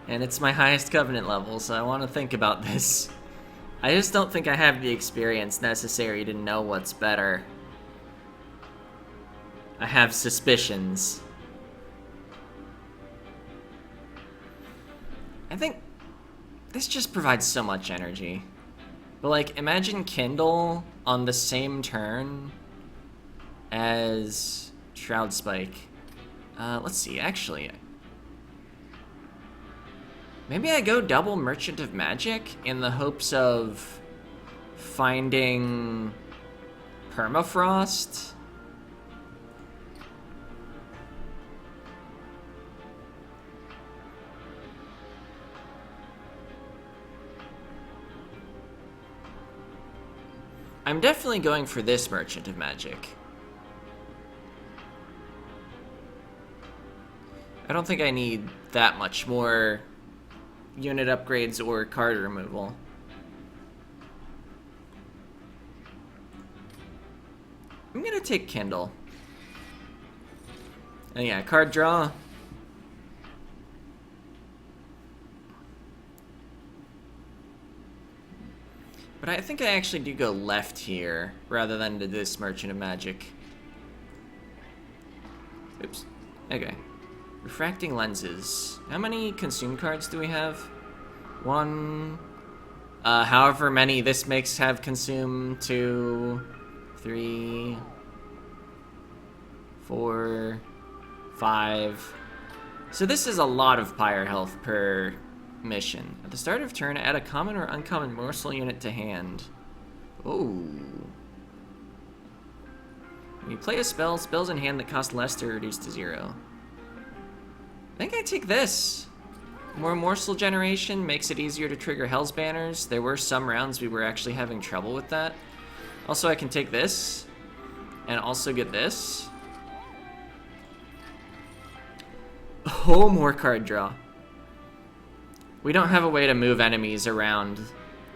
and it's my highest Covenant level, so I want to think about this. I just don't think I have the experience necessary to know what's better. I have suspicions. I think this just provides so much energy. But, like, imagine Kindle on the same turn as Shroud Spike. Let's see, actually. Maybe I go double Merchant of Magic in the hopes of finding Permafrost. I'm definitely going for this Merchant of Magic. I don't think I need that much more unit upgrades or card removal. I'm gonna take Kindle. And yeah, card draw. But I think I actually do go left here rather than to this Merchant of Magic. Oops. Okay. Refracting lenses. How many consume cards do we have? 1. However many this makes have consume. 2, 3, 4, 5. So this is a lot of pyre health per mission. At the start of turn, add a common or uncommon morsel unit to hand. Ooh. When you play a spell, spells in hand that cost less are reduced to 0. I think I take this. More morsel generation makes it easier to trigger Hell's Banners. There were some rounds we were actually having trouble with that. Also, I can take this and also get this. Oh, more card draw. We don't have a way to move enemies around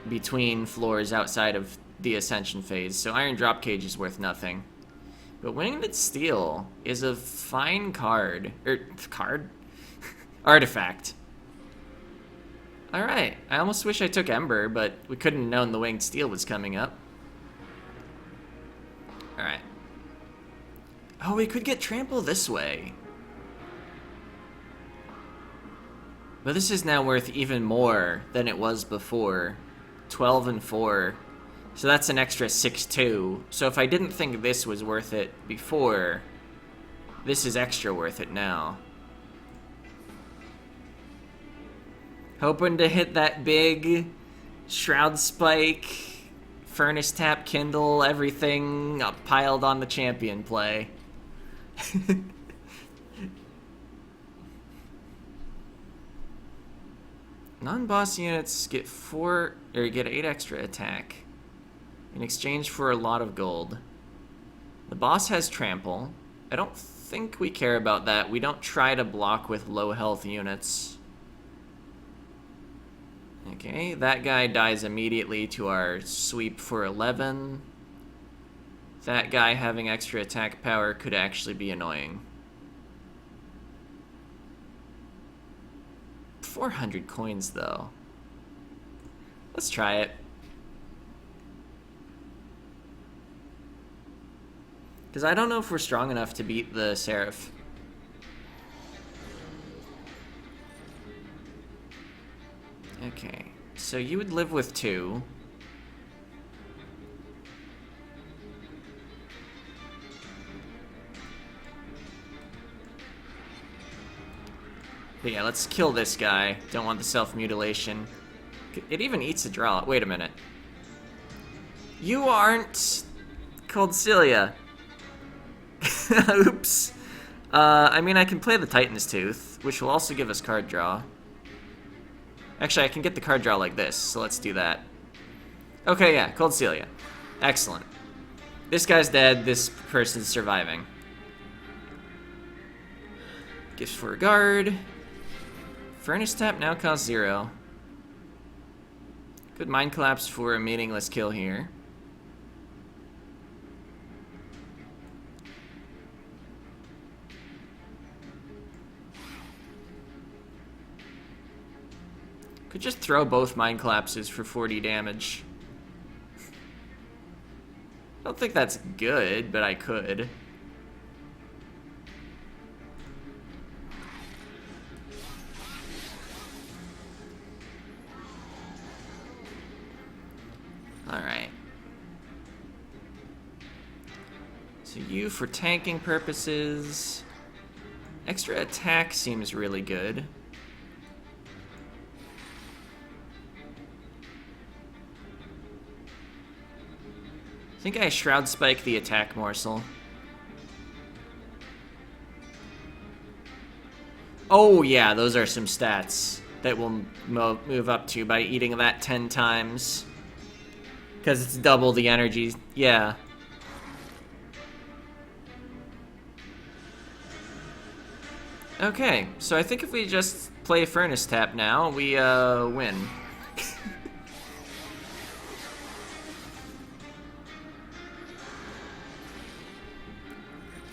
between floors outside of the Ascension phase, so Iron Drop Cage is worth nothing. But Winged Steel is a fine card. Artifact. Alright, I almost wish I took Ember, but we couldn't have known the Winged Steel was coming up. Alright. Oh, we could get Trample this way. But this is now worth even more than it was before. 12 and 4. So that's an extra 6-2. So if I didn't think this was worth it before, this is extra worth it now. Hoping to hit that big Shroud Spike, Furnace Tap, Kindle, everything piled on the champion play. Non-boss units get 8 extra attack in exchange for a lot of gold. The boss has trample. I don't think we care about that. We don't try to block with low health units. Okay, that guy dies immediately to our sweep for 11. That guy having extra attack power could actually be annoying. 400 coins, though. Let's try it. Because I don't know if we're strong enough to beat the Seraph. Okay, so you would live with 2. But yeah, let's kill this guy. Don't want the self-mutilation. It even eats a draw. Wait a minute. You aren't called Celia. Oops. I mean, I can play the Titan's Tooth, which will also give us card draw. Actually, I can get the card draw like this, so let's do that. Okay, yeah, Cold Celia. Excellent. This guy's dead, this person's surviving. Gifts for a guard. Furnace Tap now costs 0. Good Mind Collapse for a meaningless kill here. Could just throw both Mind Collapses for 40 damage. I don't think that's good, but I could. Alright. So you for tanking purposes. Extra attack seems really good. I think I Shroud Spike the attack morsel. Oh yeah, those are some stats that we'll move up to by eating that 10 times. Because it's double the energy. Yeah. Okay, so I think if we just play Furnace Tap now, we win.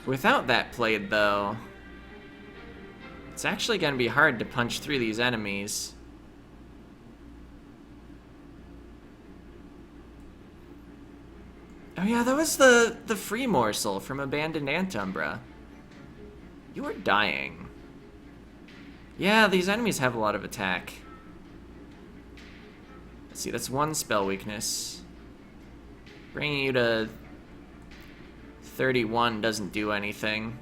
Without that played, though, it's actually going to be hard to punch through these enemies. Oh yeah, that was the free morsel from Abandoned Umbra. You were dying. Yeah, these enemies have a lot of attack. Let's see, that's 1 spell weakness. Bringing you to 31 doesn't do anything.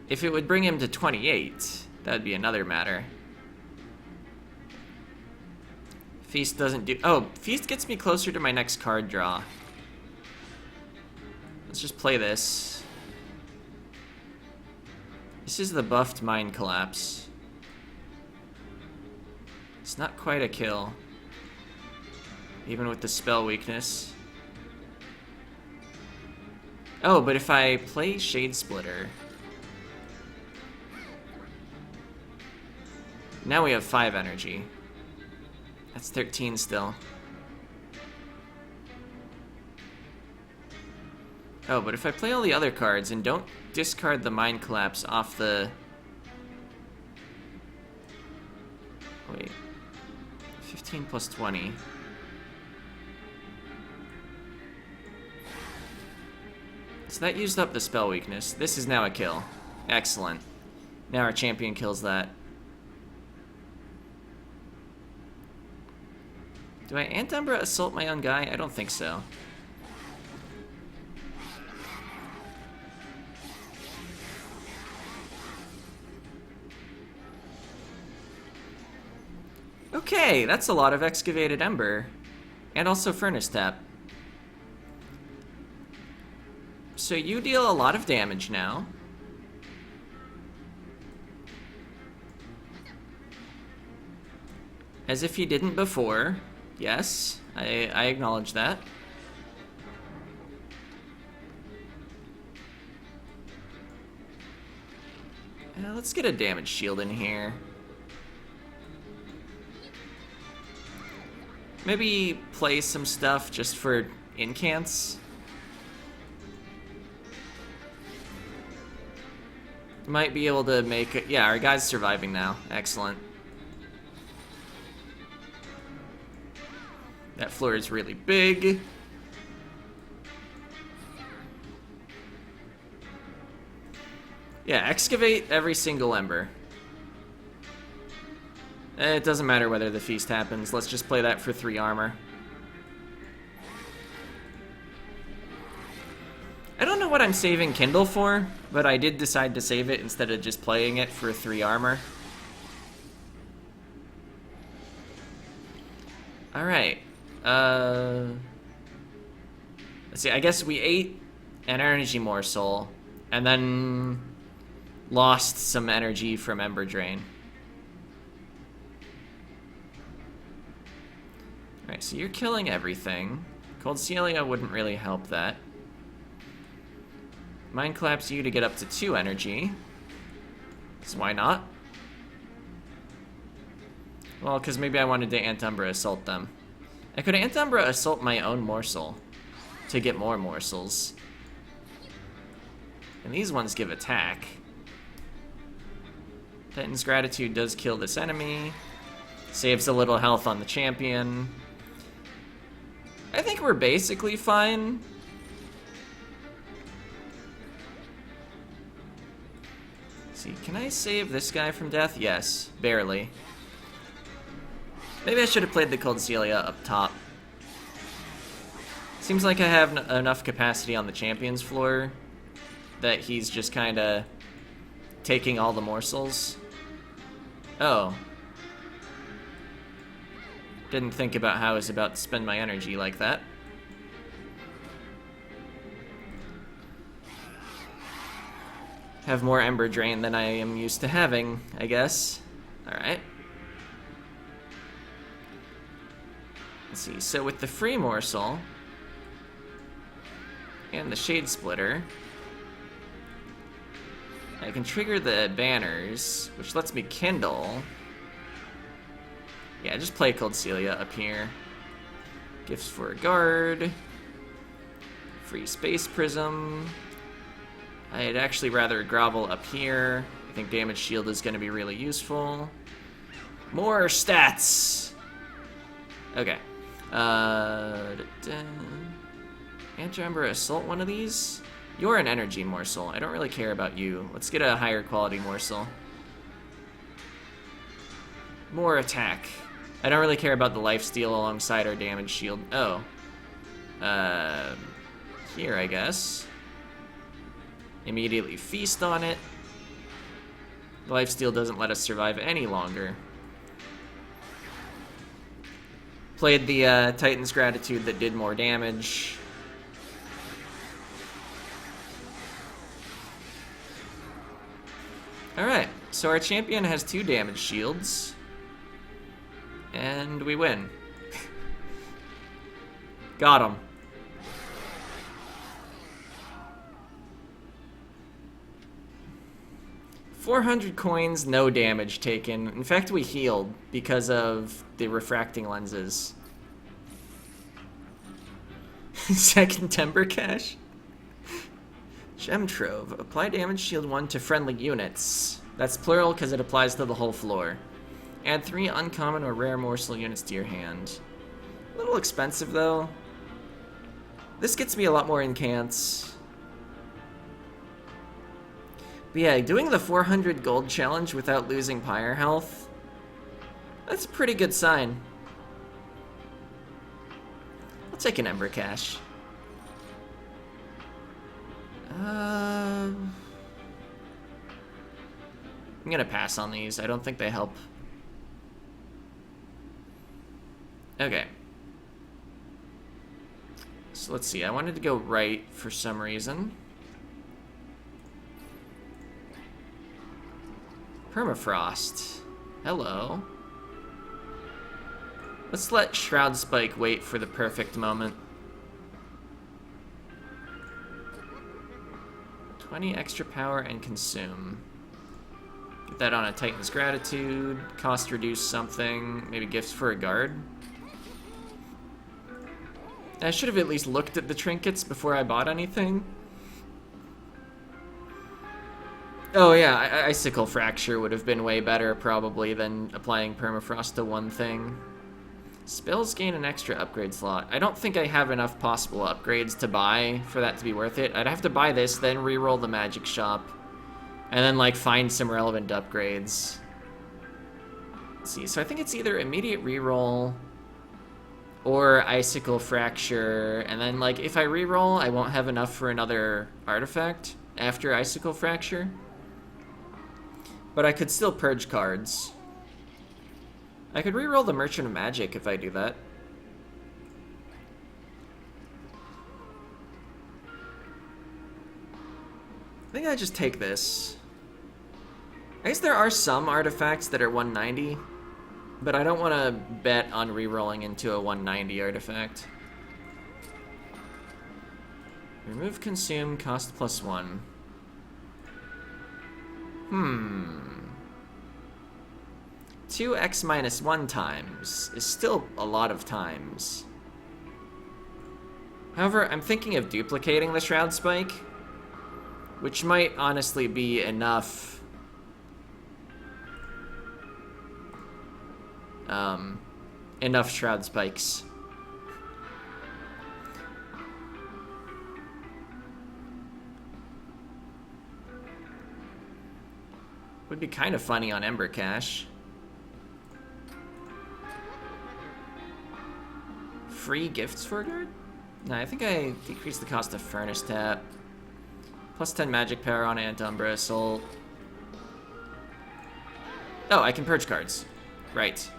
If it would bring him to 28, that'd be another matter. Feast doesn't do... Oh, Feast gets me closer to my next card draw. Let's just play this. This is the buffed Mind Collapse. It's not quite a kill. Even with the spell weakness. Oh, but if I play Shade Splitter... Now we have 5 energy. That's 13 still. Oh, but if I play all the other cards and don't discard the Mind Collapse off the... Wait. 15 plus 20. So that used up the spell weakness. This is now a kill. Excellent. Now our champion kills that. Do I Umbra assault my own guy? I don't think so. Okay, that's a lot of excavated ember. And also furnace tap. So you deal a lot of damage now. As if you didn't before. Yes, I acknowledge that. Let's get a damage shield in here. Maybe play some stuff just for incants. Might be able to make it. Yeah, our guy's surviving now. Excellent. That floor is really big. Yeah, excavate every single ember. It doesn't matter whether the feast happens. Let's just play that for 3 armor. I don't know what I'm saving Kindle for, but I did decide to save it instead of just playing it for 3 armor. Alright. Let's see, I guess we ate an energy morsel, and then lost some energy from Ember Drain. Alright, so you're killing everything. Cold Celia wouldn't really help that. Mind Collapse you to get up to 2 energy. So why not? Well, because maybe I wanted to Antumbra Assault them. I could Antumbra Assault my own morsel to get more morsels. And these ones give attack. Titan's Gratitude does kill this enemy. Saves a little health on the champion. I think we're basically fine. Let's see, can I save this guy from death? Yes, barely. Maybe I should have played the Cold Celia up top. Seems like I have enough capacity on the champions floor that he's just kinda taking all the morsels. Oh. Didn't think about how I was about to spend my energy like that. Have more Ember Drain than I am used to having, I guess. Alright. Let's see, so with the free morsel and the Shade Splitter, I can trigger the banners, which lets me kindle. Yeah, just play Cold Celia up here. Gifts for a guard. Free Space Prism. I'd actually rather grovel up here. I think Damage Shield is going to be really useful. More stats! Okay. Anti-Ember Assault one of these? You're an energy morsel. I don't really care about you. Let's get a higher quality morsel. More attack. I don't really care about the lifesteal alongside our damage shield. Oh. Here, I guess. Immediately feast on it. The lifesteal doesn't let us survive any longer. Played the Titan's Gratitude that did more damage. Alright, so our champion has 2 damage shields. And we win. Got him. $400 coins, no damage taken. In fact, we healed because of the refracting lenses. Second Timber Cache. Gem Trove. Apply damage shield 1 to friendly units. That's plural because it applies to the whole floor. Add 3 uncommon or rare morsel units to your hand. A little expensive though. This gets me a lot more incants. But yeah, doing the 400 gold challenge without losing Pyre health, that's a pretty good sign. I'll take an Ember Cache. I'm gonna pass on these. I don't think they help. Okay. So let's see, I wanted to go right for some reason. Permafrost. Hello. Let's let Shroud Spike wait for the perfect moment. 20 extra power and consume. Get that on a Titan's Gratitude. Cost reduce something. Maybe gifts for a guard. I should have at least looked at the trinkets before I bought anything. Oh yeah, Icicle Fracture would have been way better probably than applying Permafrost to one thing. Spells gain an extra upgrade slot. I don't think I have enough possible upgrades to buy for that to be worth it. I'd have to buy this, then reroll the magic shop, and then like find some relevant upgrades. Let's see, so I think it's either immediate reroll or Icicle Fracture, and then like if I reroll, I won't have enough for another artifact after Icicle Fracture. But I could still purge cards. I could reroll the Merchant of Magic if I do that. I think I just take this. I guess there are some artifacts that are 190, but I don't want to bet on rerolling into a 190 artifact. Remove consume, cost +1. 2x minus 1 times is still a lot of times. However, I'm thinking of duplicating the Shroud Spike, which might honestly be enough. Enough Shroud Spikes. Would be kind of funny on Ember Cache. Free gifts for a guard? No, I think I decreased the cost of Furnace Tap. +10 magic power on Umbra Assault. Oh, I can purge cards. Right.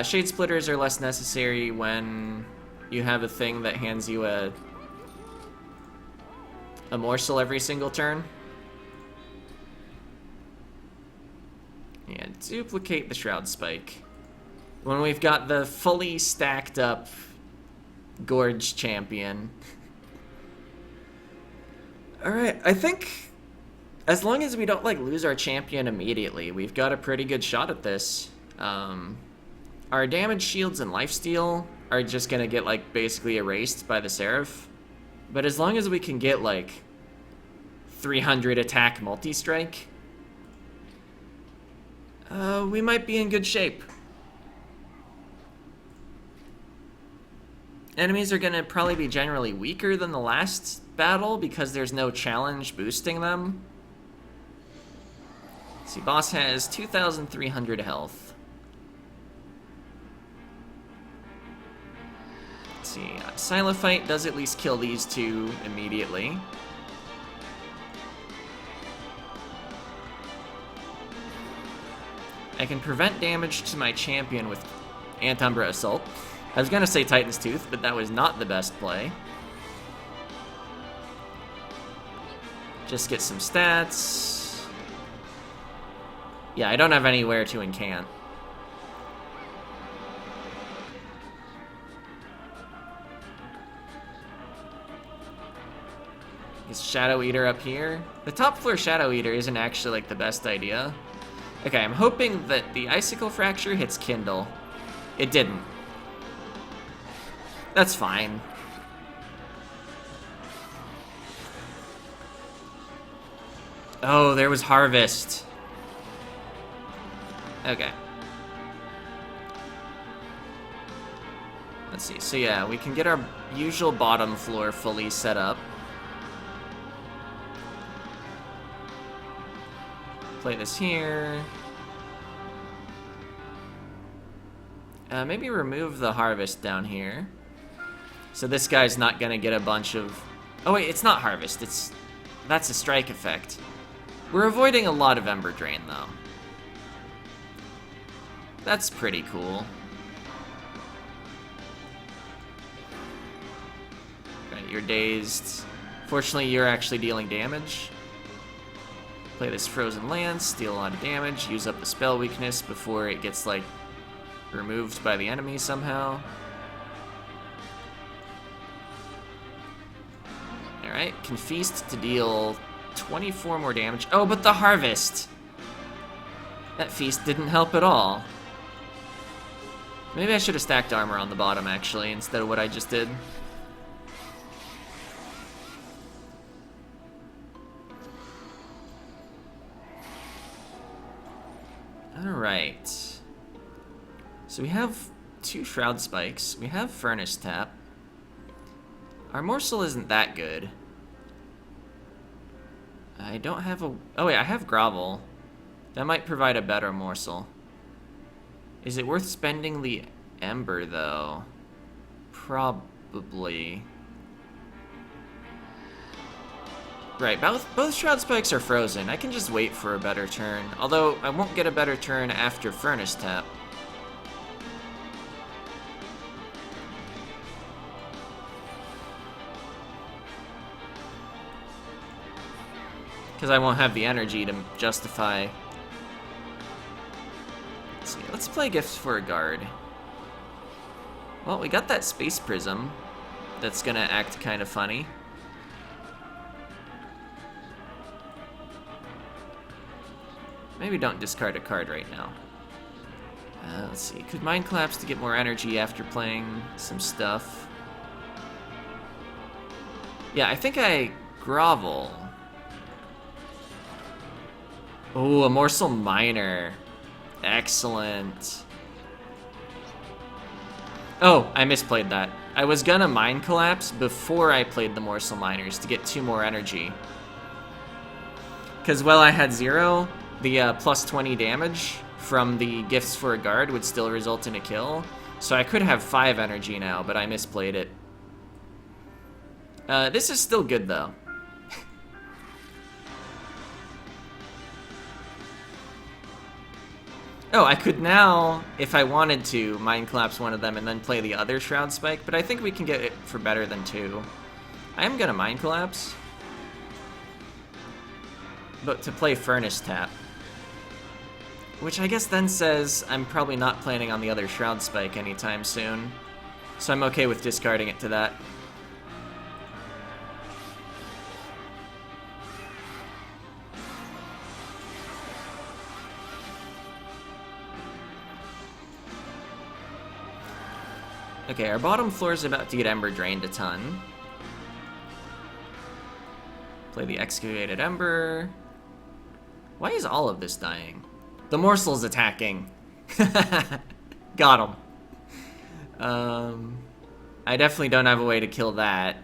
Shade Splitters are less necessary when you have a thing that hands you a morsel every single turn. Yeah, duplicate the Shroud Spike. When we've got the fully stacked up Gorge champion. Alright, I think as long as we don't like lose our champion immediately, we've got a pretty good shot at this. Our damage, shields, and lifesteal are just gonna get like basically erased by the Seraph. But as long as we can get like 300 attack multi-strike, we might be in good shape. Enemies are gonna probably be generally weaker than the last battle because there's no challenge boosting them. Let's see, boss has 2,300 health. Let's see, Silophyte does at least kill these two immediately. I can prevent damage to my champion with Umbra Assault. I was gonna say Titan's Tooth, but that was not the best play. Just get some stats. Yeah, I don't have anywhere to incant. Is Shadow Eater up here? The top floor Shadow Eater isn't actually like the best idea. Okay, I'm hoping that the Icicle Fracture hits Kindle. It didn't. That's fine. Oh, there was Harvest. Okay. Let's see. So yeah, we can get our usual bottom floor fully set up. Play this here. Maybe remove the Harvest down here. So this guy's not gonna get a bunch of... Oh wait, it's not Harvest, that's a strike effect. We're avoiding a lot of Ember Drain though. That's pretty cool. You're dazed. Fortunately, you're actually dealing damage. Play this Frozen Lance, deal a lot of damage, use up the spell weakness before it gets, like, removed by the enemy somehow. Alright, can feast to deal 24 more damage. Oh, but the Harvest! That feast didn't help at all. Maybe I should have stacked armor on the bottom, actually, instead of what I just did. Alright. So we have 2 Shroud Spikes. We have Furnace Tap. Our morsel isn't that good. I don't have a... Oh wait, I have Grovel. That might provide a better morsel. Is it worth spending the Ember, though? Probably. Right, both Shroud Spikes are frozen. I can just wait for a better turn. Although, I won't get a better turn after Furnace Tap. Because I won't have the energy to justify... Let's see, let's play Gifts for a Guard. Well, we got that Space Prism that's gonna act kind of funny. Maybe don't discard a card right now. Let's see, could Mind Collapse to get more energy after playing some stuff. Yeah, I think I Grovel. Oh, a Morsel Miner. Excellent. Oh, I misplayed that. I was gonna Mind Collapse before I played the Morsel Miners to get 2 more energy. Because while I had 0, the plus 20 damage from the Gifts for a Guard would still result in a kill. So I could have 5 energy now, but I misplayed it. This is still good, though. Oh, I could now, if I wanted to, Mind Collapse one of them and then play the other Shroud Spike, but I think we can get it for better than 2. I am gonna Mind Collapse. But to play Furnace Tap. Which I guess then says I'm probably not planning on the other Shroud Spike anytime soon. So I'm okay with discarding it to that. Okay, our bottom floor is about to get Ember drained a ton. Play the Excavated Ember. Why is all of this dying? The Morsel's attacking. Got him. I definitely don't have a way to kill that.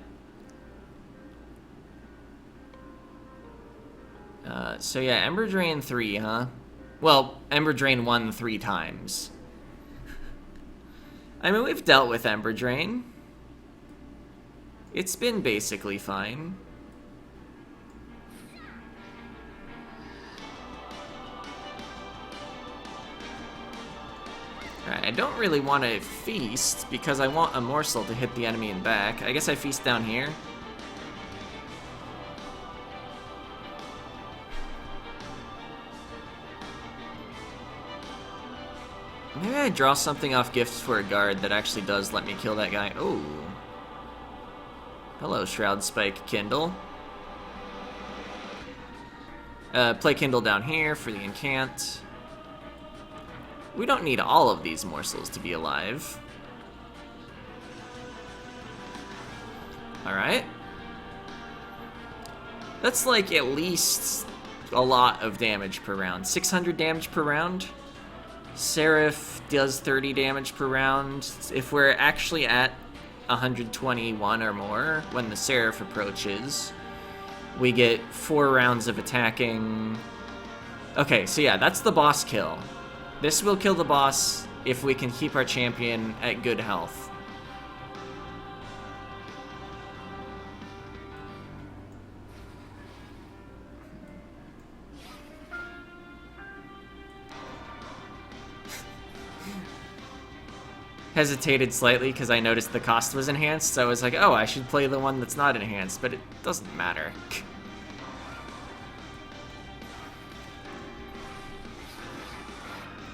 So yeah, Ember Drain 3, huh? Well, Ember Drain 1 3 times. I mean, we've dealt with Ember Drain. It's been basically fine. Alright, I don't really want to feast because I want a morsel to hit the enemy in back. I guess I feast down here. Maybe I draw something off Gifts for a Guard that actually does let me kill that guy. Oh. Hello, Shroud Spike Kindle. Play Kindle down here for the Incant. We don't need all of these morsels to be alive. Alright. That's like at least a lot of damage per round. 600 damage per round. Seraph does 30 damage per round. If we're actually at 121 or more when the Seraph approaches, we get 4 rounds of attacking. Okay, so yeah, that's the boss kill. This will kill the boss if we can keep our champion at good health. hesitated slightly because I noticed the cost was enhanced, so I was like, oh, I should play the one that's not enhanced, but it doesn't matter.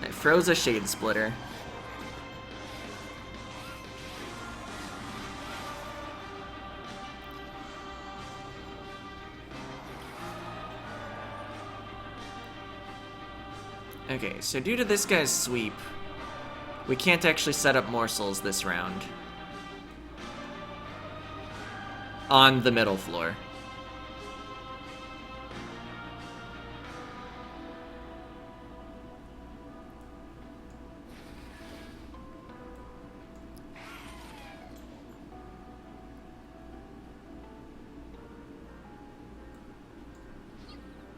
I froze a Shade Splitter. Okay, so due to this guy's sweep, we can't actually set up morsels this round. On the middle floor.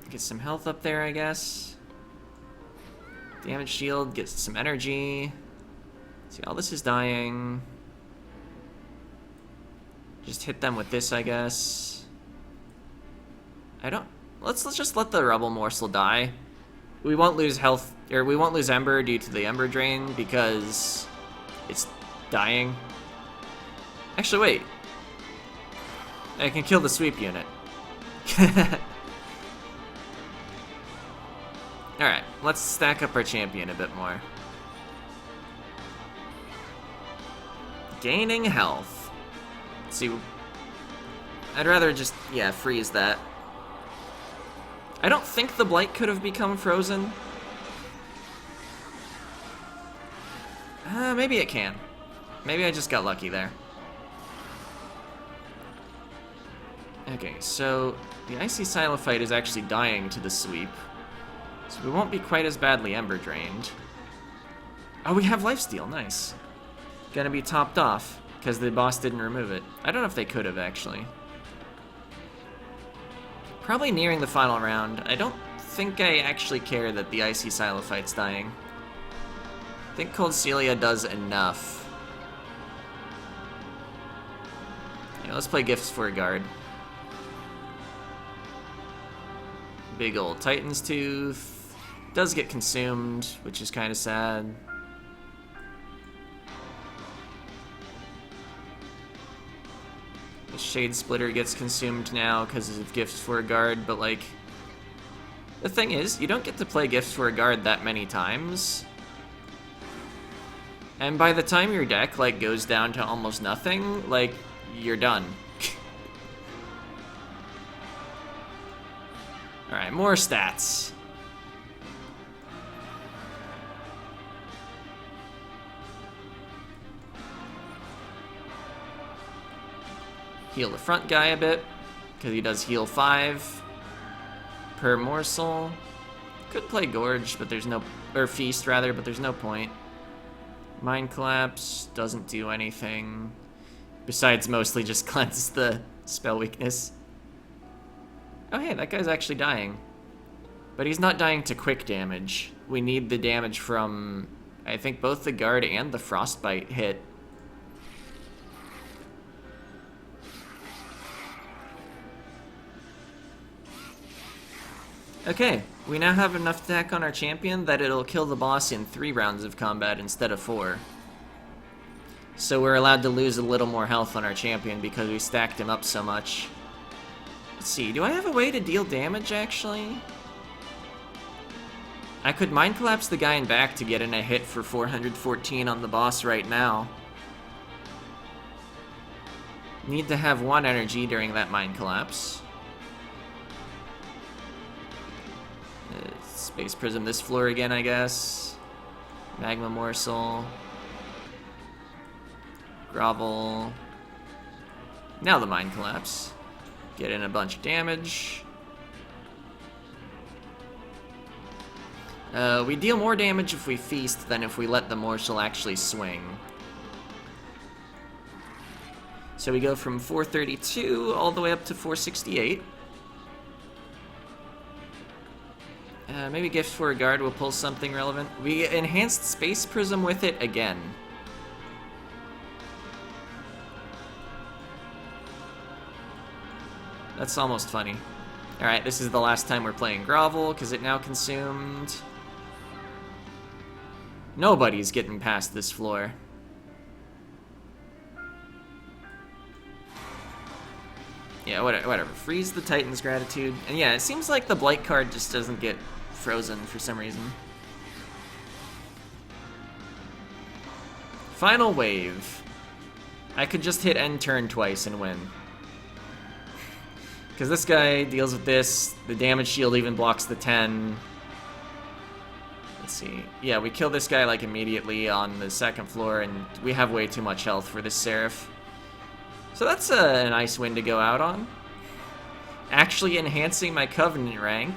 Get some health up there, I guess. Damage shield, gets some energy. See, all this is dying. Just hit them with this, I guess. I don't... Let's just let the Rebel Morsel die. We won't lose health, or we won't lose Ember due to the Ember Drain because it's dying. Actually, wait. I can kill the sweep unit. Alright, let's stack up our champion a bit more. Gaining health. Let's see. I'd rather just, yeah, freeze that. I don't think the Blight could have become frozen. Maybe it can. Maybe I just got lucky there. Okay, so the Icy Silophyte is actually dying to the sweep. So we won't be quite as badly Ember Drained. Oh, we have Lifesteal, nice. Gonna be topped off, because the boss didn't remove it. I don't know if they could have, actually. Probably nearing the final round. I don't think I actually care that the Icy Silophyte's dying. I think Cold Celia does enough. Yeah, let's play Gifts for a Guard. Big old Titan's Tooth. Does get consumed, which is kind of sad. The Shade Splitter gets consumed now because of Gifts for a Guard, but like... The thing is, you don't get to play Gifts for a Guard that many times. And by the time your deck, like, goes down to almost nothing, like, you're done. Alright, more stats. Heal the front guy a bit, because he does heal 5 per morsel. Could play Gorge, but there's no... Or Feast, rather, but there's no point. Mind Collapse doesn't do anything, besides mostly just cleanse the spell weakness. Oh hey, that guy's actually dying. But he's not dying to quick damage. We need the damage from, I think, both the Guard and the Frostbite hit. Okay, we now have enough attack on our champion that it'll kill the boss in 3 rounds of combat instead of 4. So we're allowed to lose a little more health on our champion because we stacked him up so much. Let's see, do I have a way to deal damage, actually? I could Mind Collapse the guy in back to get in a hit for 414 on the boss right now. Need to have 1 energy during that Mind Collapse. Space Prism this floor again, I guess. Magma Morsel. Grovel. Now the Mind Collapse. Get in a bunch of damage. We deal more damage if we feast than if we let the morsel actually swing. So we go from 432 all the way up to 468. Maybe Gift for a Guard will pull something relevant. We enhanced Space Prism with it again. That's almost funny. Alright, this is the last time we're playing Grovel, because it now consumed. Nobody's getting past this floor. Yeah, whatever. Freeze the Titan's Gratitude. And yeah, it seems like the Blight card just doesn't get frozen for some reason. Final wave. I could just hit end turn twice and win. Because this guy deals with this. The damage shield even blocks the 10. Let's see. Yeah, we kill this guy like immediately on the second floor, and we have way too much health for this Seraph. So that's a nice win to go out on. Actually enhancing my Covenant rank.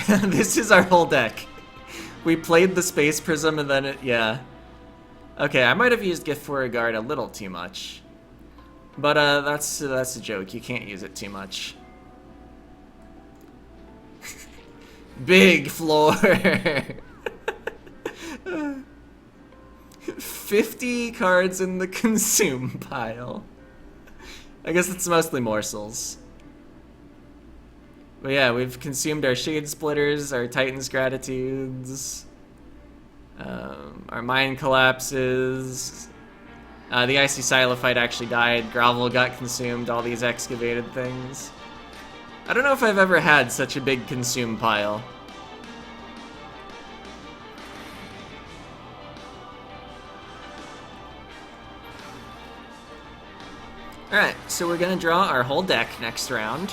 This is our whole deck. We played the Space Prism and then it, yeah. Okay, I might have used Gift for a Guard a little too much. But that's a joke. You can't use it too much. Big floor. 50 cards in the consume pile. I guess it's mostly morsels. But yeah, we've consumed our Shade Splitters, our Titan's Gratitudes, our Mind Collapses. The Icy Silophyte actually died, Grovel got consumed, all these excavated things. I don't know if I've ever had such a big consume pile. Alright, so we're gonna draw our whole deck next round.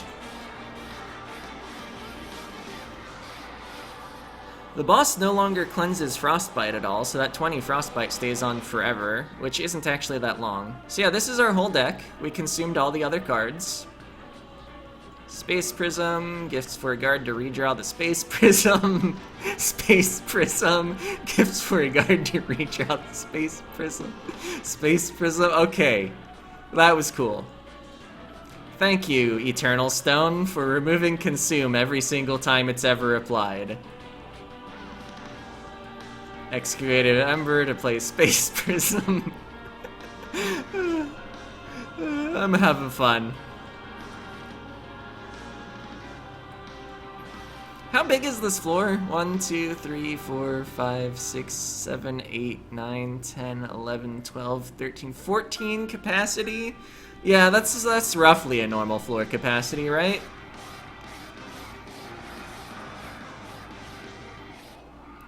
The boss no longer cleanses Frostbite at all, so that 20 Frostbite stays on forever, which isn't actually that long. So yeah, this is our whole deck. We consumed all the other cards. Space Prism, Gifts for a Guard to redraw the Space Prism. Space Prism, Gifts for a Guard to redraw the Space Prism. Space Prism, okay. That was cool. Thank you, Eternal Stone, for removing Consume every single time it's ever applied. Excavated Umbra to play Space Prism. I'm having fun. How big is this floor? 1, 2, 3, 4, 5, 6, 7, 8, 9, 10, 11, 12, 13, 14 capacity? Yeah, that's roughly a normal floor capacity, right?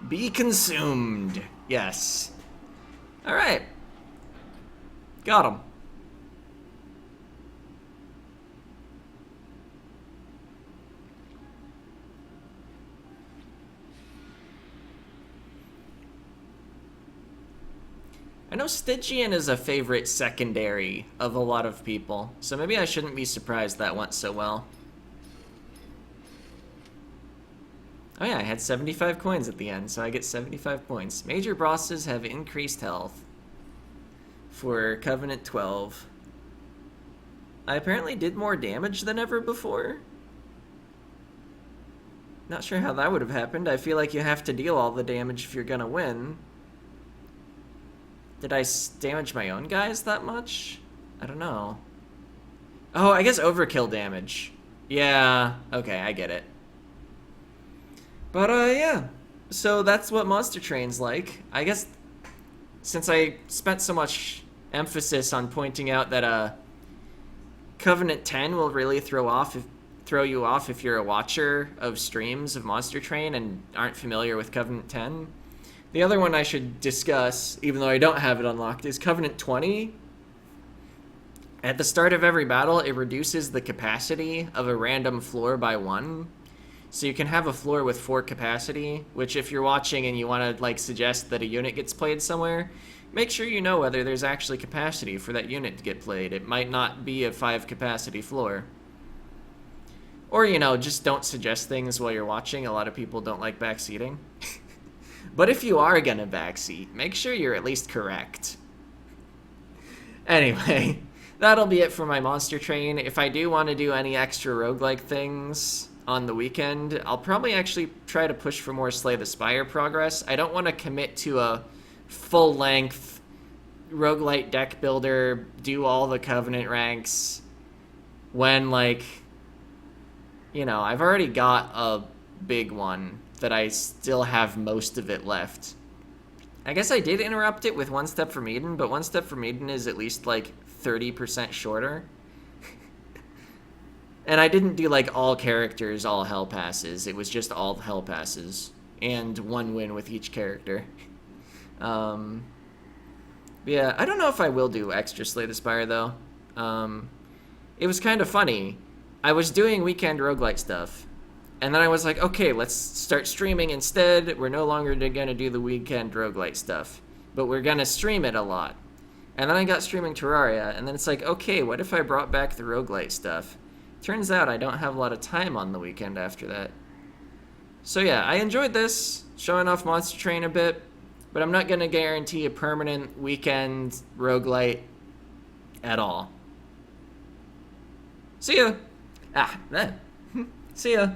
Be consumed. Yes. Alright. Got him. I know Stygian is a favorite secondary of a lot of people, so maybe I shouldn't be surprised that went so well. Oh yeah, I had 75 coins at the end, so I get 75 points. Major bosses have increased health for Covenant 12. I apparently did more damage than ever before. Not sure how that would have happened. I feel like you have to deal all the damage if you're gonna win. Did I damage my own guys that much? I don't know. Oh, I guess overkill damage. Yeah, okay, I get it. But, yeah. So that's what Monster Train's like. I guess since I spent so much emphasis on pointing out that, Covenant 10 will really throw you off if you're a watcher of streams of Monster Train and aren't familiar with Covenant 10. The other one I should discuss, even though I don't have it unlocked, is Covenant 20. At the start of every battle, it reduces the capacity of a random floor by 1. So you can have a floor with 4 capacity, which if you're watching and you want to like suggest that a unit gets played somewhere, make sure you know whether there's actually capacity for that unit to get played. It might not be a 5 capacity floor. Or, you know, just don't suggest things while you're watching. A lot of people don't like backseating. But if you are gonna backseat, make sure you're at least correct. Anyway, that'll be it for my Monster Train. If I do want to do any extra roguelike things on the weekend, I'll probably actually try to push for more Slay the Spire progress. I don't want to commit to a full-length roguelite deck builder, do all the Covenant ranks, when, like, you know, I've already got a big one that I still have most of it left. I guess I did interrupt it with One Step from Eden, but One Step from Eden is at least like 30% shorter. And I didn't do like all characters, all hell passes. It was just all hell passes and one win with each character. Yeah, I don't know if I will do extra Slay the Spire though. It was kind of funny. I was doing weekend roguelite stuff, and then I was like, okay, let's start streaming instead. We're no longer going to do the weekend roguelite stuff, but we're going to stream it a lot. And then I got streaming Terraria, and then it's like, okay, what if I brought back the roguelite stuff? Turns out I don't have a lot of time on the weekend after that. So yeah, I enjoyed this, showing off Monster Train a bit, but I'm not going to guarantee a permanent weekend roguelite at all. See ya. See ya.